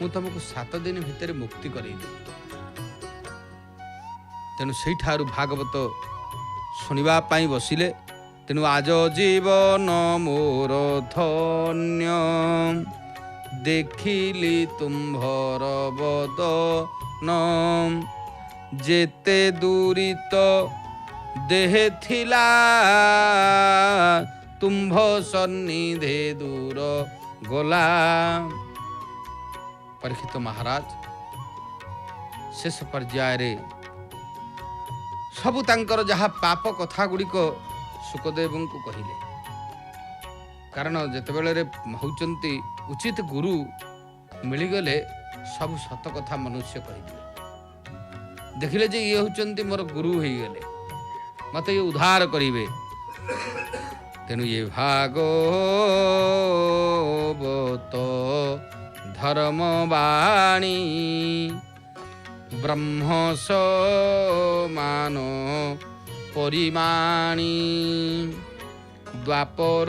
Speaker 1: मु तुमको 7 दिन भितर मुक्ति करैली तेणु से भागवत शुणा बसिले तेणु आज जीवन मोर धन्य देखिली तुम्भर बदन जेते दूरित देह थिला तुम्भ सन्निधे दूर गला परीक्षित महाराज शेष पर्याय सबु तांकर जहाँ पाप कथा गुड़िक सुखदेव को कहिले कारण जेतेबेले होचंती उचित गुरु मिलगले सब सत कथा मनुष्य कहे देखिले जे ये होचंती मोर गुरु हो गले मत ये उद्धार करिवे तेणु ये भागवत धर्म वाणी ब्रह्म समान परिमाणी द्वापर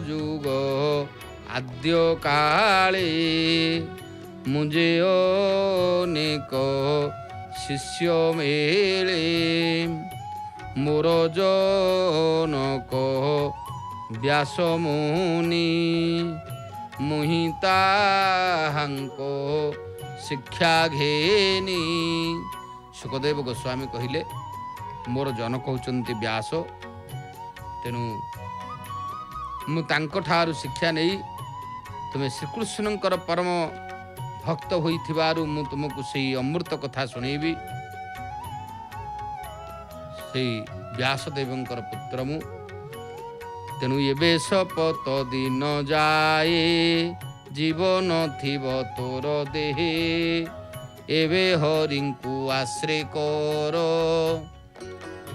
Speaker 1: जुग आद्य काले मुझे अनेक शिष्य मेले मोर जनक व्यास मुनि मुहिता हंको शिक्षा घेनी सुखदेव गोस्वामी कहिले मोर जनक होचंती व्यास तेणु मु तांको ठारू शिक्षा नहीं तुम्हें श्रीकृष्णंकर परम भक्त होइथिबारु मु तुमको सही अमृत कथा सुनेबी ସେଇ ବ୍ୟାସଦେବଙ୍କର ପୁତ୍ର ମୁଁ। ତେଣୁ ଏବେ ଶପଥ ଦିନ ଯାଏ ଜୀବନ ଥିବ ତୋର ଦେହେ, ଏବେ ହରିଙ୍କୁ ଆଶ୍ରେ କର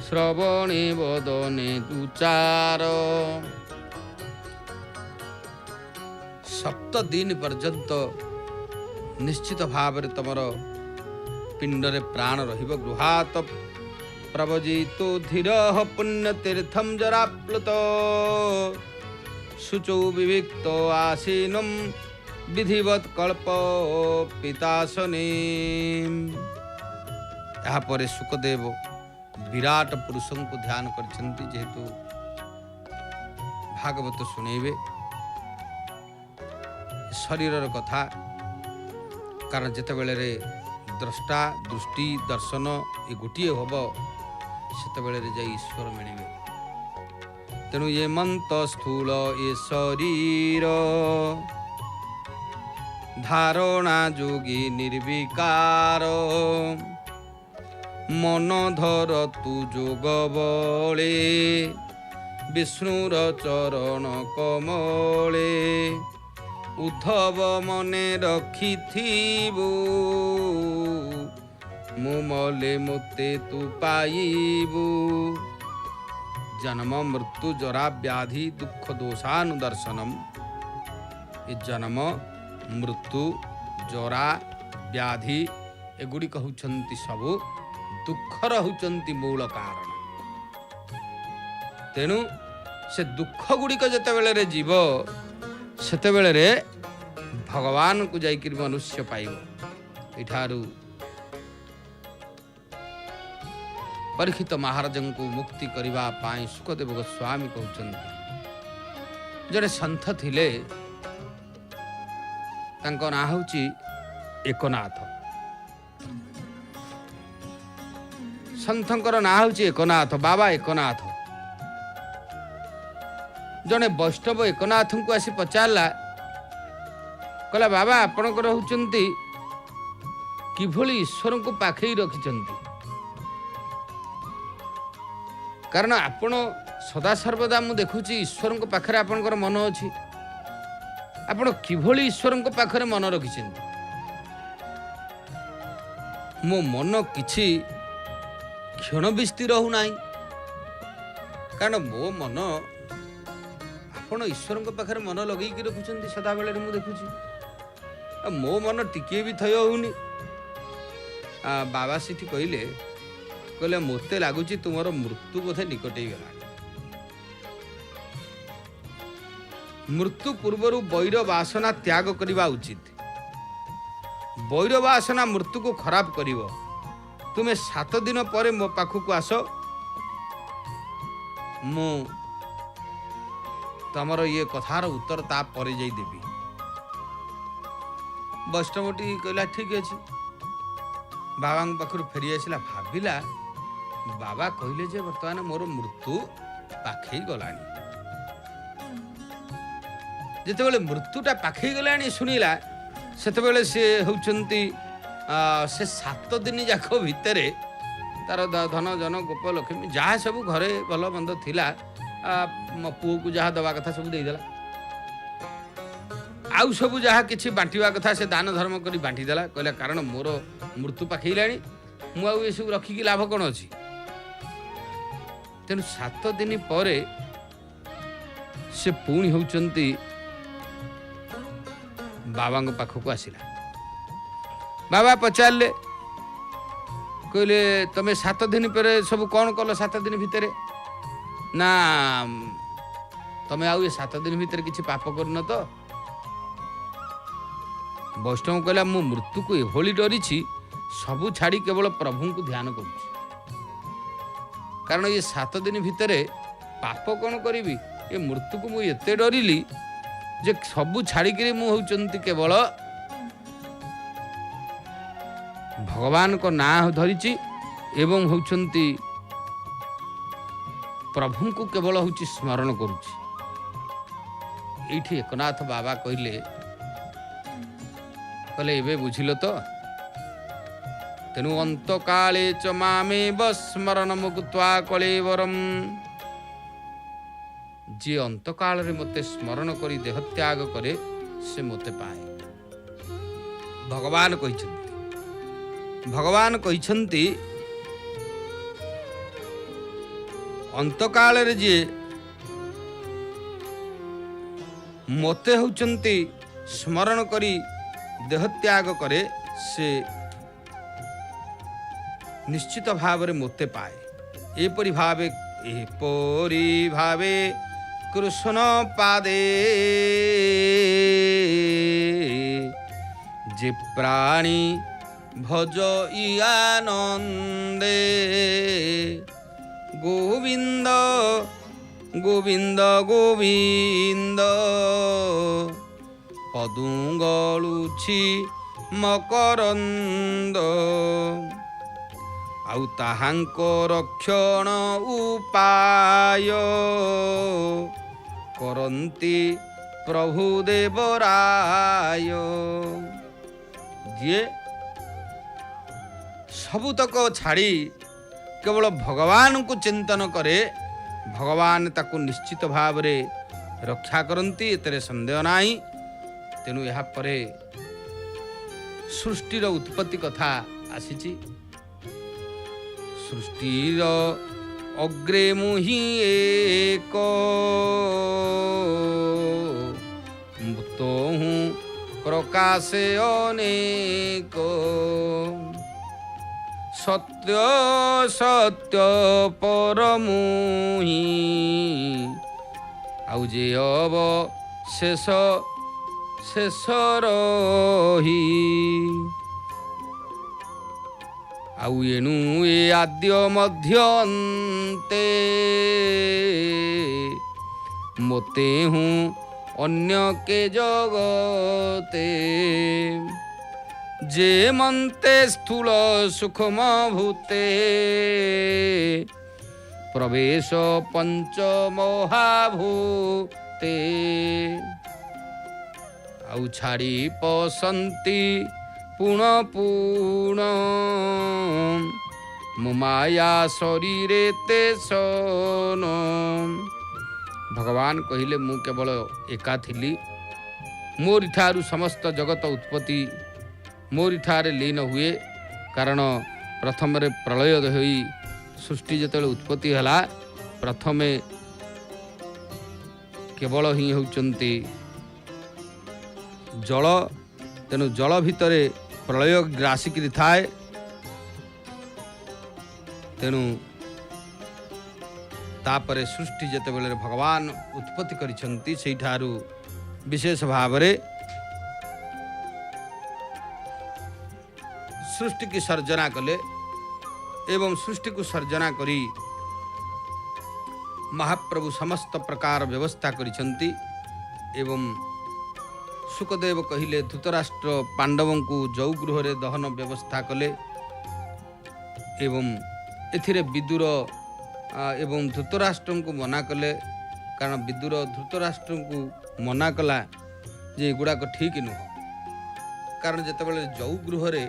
Speaker 1: ଶ୍ରବଣେ ବଦନେ ଦୁଚାର। 7 ଦିନ ପର୍ଯ୍ୟନ୍ତ ନିଶ୍ଚିତ ଭାବରେ ତମର ପିଣ୍ଡରେ ପ୍ରାଣ ରହିବ। ଗୃହାତ ପ୍ରବଜିତୋ ଧୀର ପୁଣ୍ୟ ତୀର୍ଥମ ଜରାପ୍ଲୁତ ଶୁଚୌ ବିବିକ୍ତ ଆସୀନମ୍ ବିଧିବତ୍ କଳ୍ପ ପିତାସନେ। ଏହାପରେ ଶୁକଦେବ ବିରାଟ ପୁରୁଷଙ୍କୁ ଧ୍ୟାନ କରିଛନ୍ତି। ଯେହେତୁ ଭାଗବତ ଶୁଣେଇବେ ଶରୀରର କଥା, କାରଣ ଯେତେବେଳେ ଦ୍ରଷ୍ଟା ଦୃଷ୍ଟି ଦର୍ଶନ ଏ ଗୋଟିଏ ହବ ସେତେବେଳେ ଯାଇ ଈଶ୍ୱର ମିଳିବେ। ତେଣୁ ଏ ମନ୍ତ ସ୍ଥୂଳ ଏ ଶରୀର ଧାରଣା ଯୋଗୀ ନିର୍ବିକାର, ମନ ଧର ତୁ ଯୋଗ ବଳେ ବିଷ୍ଣୁର ଚରଣ କମଳେ। ଉଦ୍ଧବ ମନେ ରଖିଥିବୁ ମୁଁ ମଲେ ମୋତେ ତୁ ପାଇବୁ। ଜନ୍ମ ମୃତ୍ୟୁ ଜରା ବ୍ୟାଧି ଦୁଃଖ ଦୋଷାନୁଦର୍ଶନମ୍। ଏ ଜନ୍ମ ମୃତ୍ୟୁ ଜରା ବ୍ୟାଧି ଏଗୁଡ଼ିକ ହେଉଛନ୍ତି ସବୁ ଦୁଃଖର ହେଉଛନ୍ତି ମୂଳ କାରଣ। ତେଣୁ ସେ ଦୁଃଖ ଗୁଡ଼ିକ ଯେତେବେଳେ ଯିବ ସେତେବେଳେ ଭଗବାନଙ୍କୁ ଯାଇକରି ମନୁଷ୍ୟ ପାଇବ। ଏଠାରୁ ପରୀକ୍ଷିତ ମହାରାଜଙ୍କୁ ମୁକ୍ତି କରିବା ପାଇଁ ଶୁକଦେବ ଗୋସ୍ୱାମୀ କହୁଛନ୍ତି। ଜଣେ ସନ୍ଥ ଥିଲେ, ତାଙ୍କ ନାଁ ହେଉଛି ଏକନାଥ। ସନ୍ଥଙ୍କର ନାଁ ହେଉଛି ଏକନାଥ, ବାବା ଏକନାଥ। ଜଣେ ବୈଷ୍ଣବ ଏକନାଥଙ୍କୁ ଆସି ପଚାରିଲା, କହିଲା ବାବା ଆପଣଙ୍କର ହେଉଛନ୍ତି କିଭଳି ଈଶ୍ୱରଙ୍କୁ ପାଖେଇ ରଖିଛନ୍ତି? କାରଣ ଆପଣ ସଦାସର୍ବଦା ମୁଁ ଦେଖୁଛି ଈଶ୍ୱରଙ୍କ ପାଖରେ ଆପଣଙ୍କର ମନ ଅଛି, ଆପଣ କିଭଳି ଈଶ୍ୱରଙ୍କ ପାଖରେ ମନ ରଖିଛନ୍ତି? ମୋ ମନ କିଛି କ୍ଷଣ ବି ସ୍ଥିର ହେଉନାହିଁ, କାରଣ ମୋ ମନ ଆପଣ ଈଶ୍ୱରଙ୍କ ପାଖରେ ମନ ଲଗେଇକି ରଖୁଛନ୍ତି ସଦାବେଳେ ମୁଁ ଦେଖୁଛି, ଆଉ ମୋ ମନ ଟିକିଏ ବି ଥୟ ହେଉନି। ବାବା ସେଠି କହିଲେ ମୋତେ ଲାଗୁଛି ତୁମର ମୃତ୍ୟୁ ବୋଧେ ନିକଟ ହେଇଗଲାଣି। ମୃତ୍ୟୁ ପୂର୍ବରୁ ବୈର ବାସନା ତ୍ୟାଗ କରିବା ଉଚିତ। ବୈର ବାସନା ମୃତ୍ୟୁକୁ ଖରାପ କରିବ। ତୁମେ 7 ଦିନ ପରେ ମୋ ପାଖକୁ ଆସ, ମୁଁ ତମର ଇଏ କଥାର ଉତ୍ତର ତାପରେ ଯାଇ ଦେବି। ବୈଷ୍ଣବଟି କହିଲା ଠିକ ଅଛି। ବାବାଙ୍କ ପାଖରୁ ଫେରି ଆସିଲା, ଭାବିଲା ବାବା କହିଲେ ଯେ ବର୍ତ୍ତମାନ ମୋର ମୃତ୍ୟୁ ପାଖେଇ ଗଲାଣି। ଯେତେବେଳେ ମୃତ୍ୟୁଟା ପାଖେଇ ଗଲାଣି ଶୁଣିଲା, ସେତେବେଳେ ସେ ହେଉଛନ୍ତି ସେ 7 ଦିନ ଯାକ ଭିତରେ ତାର ଧନ ଜନ ଗୋପ ଲକ୍ଷ୍ମୀ ଯାହା ସବୁ ଘରେ ଭଲ ମନ୍ଦ ଥିଲା, ମୋ ପୁଅକୁ ଯାହା ଦେବା କଥା ସବୁ ଦେଇଦେଲା। ଆଉ ସବୁ ଯାହା କିଛି ବାଣ୍ଟିବା କଥା ସେ ଦାନ ଧର୍ମ କରି ବାଣ୍ଟିଦେଲା। କହିଲା କାରଣ ମୋର ମୃତ୍ୟୁ ପାଖେଇଲାଣି, ମୁଁ ଆଉ ଏସବୁ ରଖିକି ଲାଭ କ'ଣ ଅଛି? ତେଣୁ 7 ଦିନ ପରେ ସେ ପୁଣି ହେଉଛନ୍ତି ବାବାଙ୍କ ପାଖକୁ ଆସିଲା। ବାବା ପଚାରିଲେ, କହିଲେ ତମେ 7 ଦିନ ପରେ ସବୁ କ'ଣ କଲ? 7 ଦିନ ଭିତରେ ନା ତମେ ଆଉ ଏ 7 ଦିନ ଭିତରେ କିଛି ପାପ କରିନ ତ? ବୈଷ୍ଣବ କହିଲା ମୁଁ ମୃତ୍ୟୁକୁ ଏଭଳି ଡରିଛି, ସବୁ ଛାଡ଼ି କେବଳ ପ୍ରଭୁଙ୍କୁ ଧ୍ୟାନ କରୁଛି। କାରଣ ଏ 7 ଦିନ ଭିତରେ ପାପ କ'ଣ କରିବି? ଏ ମୃତ୍ୟୁକୁ ମୁଁ ଏତେ ଡରିଲି ଯେ ସବୁ ଛାଡ଼ିକିରି ମୁଁ ହେଉଛନ୍ତି କେବଳ ଭଗବାନଙ୍କ ନାଁ ଧରିଛି ଏବଂ ହେଉଛନ୍ତି ପ୍ରଭୁଙ୍କୁ କେବଳ ହେଉଛି ସ୍ମରଣ କରୁଛି। ଏଇଠି ଏକନାଥ ବାବା କହିଲେ ଏବେ ବୁଝିଲ ତ? ତେଣୁ ଅନ୍ତକାଳେ च ମାମେବ ସ୍ମରଣ ମୁକ୍ତ୍ୱା କଳେବରମ୍। ଯିଏ ଅନ୍ତକାଳରେ ମୋତେ ସ୍ମରଣ କରି ଦେହତ୍ୟାଗ କରେ ସେ ମୋତେ ପାଏ। ଭଗବାନ କହିଛନ୍ତି ଅନ୍ତକାଳରେ ଯିଏ ମୋତେ ହେଉଛନ୍ତି ସ୍ମରଣ କରି ଦେହତ୍ୟାଗ କରେ ସେ ନିଶ୍ଚିତ ଭାବରେ ମୋତେ ପାଏ। ଏପରି ଭାବେ କୃଷ୍ଣ ପାଦେ ଯେ ପ୍ରାଣୀ ଭଜ ଆନନ୍ଦେ ଗୋବିନ୍ଦ ଗୋବିନ୍ଦ ଗୋବିନ୍ଦ ପଦୁଙ୍ଗଳୁଛି ମକରନ୍ଦ। ଆଉ ତାହାଙ୍କ ରକ୍ଷଣ ଉପାୟ କରନ୍ତି ପ୍ରଭୁ ଦେବରାୟ। ଯିଏ ସବୁତକ ଛାଡ଼ି କେବଳ ଭଗବାନଙ୍କୁ ଚିନ୍ତନ କରେ ଭଗବାନ ତାକୁ ନିଶ୍ଚିତ ଭାବରେ ରକ୍ଷା କରନ୍ତି, ଏଥିରେ ସନ୍ଦେହ ନାହିଁ। ତେଣୁ ଏହାପରେ ସୃଷ୍ଟିର ଉତ୍ପତ୍ତି କଥା ଆସିଛି। ସୃଷ୍ଟିର ଅଗ୍ରେ ମୁହିଁ ଏକ ତୋହୁଁ ପ୍ରକାଶେ ଅନେକ। ସତ୍ୟ ସତ୍ୟ ପରମୁହିଁ ଆଉ ଯେ ଅବ ଶେଷ ଶେଷ ରହି। ଆଉ ଏଣୁ ଏ ଆଦ୍ୟ ମଧ୍ୟ ଅନ୍ତେ ମୋତେ ହୁଁ ଅନ୍ୟ କେ ଜଗତେ। ଯେ ମନ୍ତେ ସ୍ଥୂଳ ସୁଖମ ଭୂତେ ପ୍ରବେଶ ପଞ୍ଚ ମହାଭୂତେ। ଆଉ ଛାଡ଼ି ପସନ୍ତି ପୁଣ ପୁଣ ମୋ ମାୟା ଶରୀରେ ତେସନ। ଭଗବାନ କହିଲେ ମୁଁ କେବଳ ଏକା ଥିଲି, ମୋରି ଠାରୁ ସମସ୍ତ ଜଗତ ଉତ୍ପତ୍ତି ମୋରି ଠାରେ ଲୀନ ହୁଏ। କାରଣ ପ୍ରଥମରେ ପ୍ରଳୟ ହୋଇ ସୃଷ୍ଟି ଯେତେବେଳେ ଉତ୍ପତ୍ତି ହେଲା ପ୍ରଥମେ କେବଳ ହିଁ ହେଉଛନ୍ତି ଜଳ। ତେଣୁ ଜଳ ଭିତରେ ପ୍ରଳୟ ଗ୍ରାସିକିରି ଥାଏ। ତେଣୁ ତାପରେ ସୃଷ୍ଟି ଯେତେବେଳେ ଭଗବାନ ଉତ୍ପତ୍ତି କରିଛନ୍ତି ସେଇଠାରୁ ବିଶେଷ ଭାବରେ ସୃଷ୍ଟିକୁ ସର୍ଜନା କଲେ ଏବଂ ସୃଷ୍ଟିକୁ ସର୍ଜନା କରି ମହାପ୍ରଭୁ ସମସ୍ତ ପ୍ରକାର ବ୍ୟବସ୍ଥା କରିଛନ୍ତି। ଏବଂ ସୁକଦେବ କହିଲେ ଧୃତରାଷ୍ଟ୍ର ପାଣ୍ଡବଙ୍କୁ ଯୌଗୃହରେ ଦହନ ବ୍ୟବସ୍ଥା କଲେ ଏବଂ ଏଥିରେ ବିଦୁର ଏବଂ ଧୃତରାଷ୍ଟ୍ରଙ୍କୁ ମନା କଲେ। କାରଣ ବିଦୁର ଧୃତରାଷ୍ଟ୍ରଙ୍କୁ ମନା କଲା ଯେ ଏଗୁଡ଼ାକ ଠିକ୍ ନୁହଁ। କାରଣ ଯେତେବେଳେ ଯୌଗୃହରେ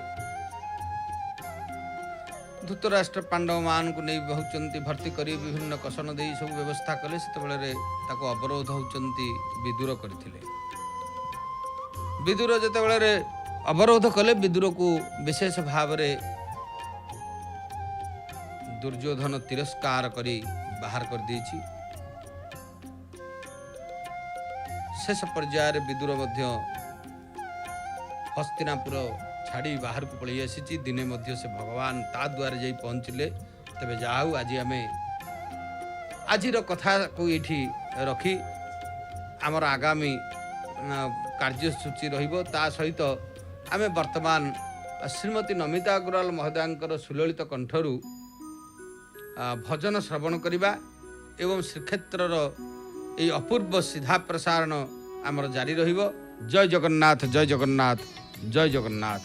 Speaker 1: ଧୃତରାଷ୍ଟ୍ର ପାଣ୍ଡବମାନଙ୍କୁ ନେଇ ହେଉଛନ୍ତି ଭର୍ତ୍ତି କରି ବିଭିନ୍ନ କଷଣ ଦେଇ ସବୁ ବ୍ୟବସ୍ଥା କଲେ, ସେତେବେଳେ ତାକୁ ଅବରୋଧ ହେଉଛନ୍ତି ବିଦୁର କରିଥିଲେ। ବିଦୁର ଯେତେବେଳେ ଅବରୋଧ କଲେ ବିଦୁରକୁ ବିଶେଷ ଭାବରେ ଦୁର୍ଯ୍ୟୋଧନ ତିରସ୍କାର କରି ବାହାର କରିଦେଇଛି। ଶେଷ ପର୍ଯ୍ୟାୟରେ ବିଦୁର ମଧ୍ୟ ହସ୍ତିନାପୁର ଛାଡ଼ି ବାହାରକୁ ପଳାଇ ଆସିଛି। ଦିନେ ମଧ୍ୟ ସେ ଭଗବାନ ତା ଦ୍ୱାରେ ଯାଇ ପହଞ୍ଚିଲେ। ତେବେ ଯାହା ହେଉ ଆଜି ଆମେ ଆଜିର କଥାକୁ ଏଇଠି ରଖି ଆମର ଆଗାମୀ କାର୍ଯ୍ୟସୂଚୀ ରହିବ। ତା ସହିତ ଆମେ ବର୍ତ୍ତମାନ ଶ୍ରୀମତୀ ନମିତା ଅଗ୍ରୱାଲ ମହୋଦୟାଙ୍କର ସୁଲଳିତ କଣ୍ଠରୁ ଭଜନ ଶ୍ରବଣ କରିବା ଏବଂ ଶ୍ରୀକ୍ଷେତ୍ରର ଏହି ଅପୂର୍ବ ସିଧା ପ୍ରସାରଣ ଆମର ଜାରି ରହିବ। ଜୟ ଜଗନ୍ନାଥ, ଜୟ ଜଗନ୍ନାଥ, ଜୟ ଜଗନ୍ନାଥ।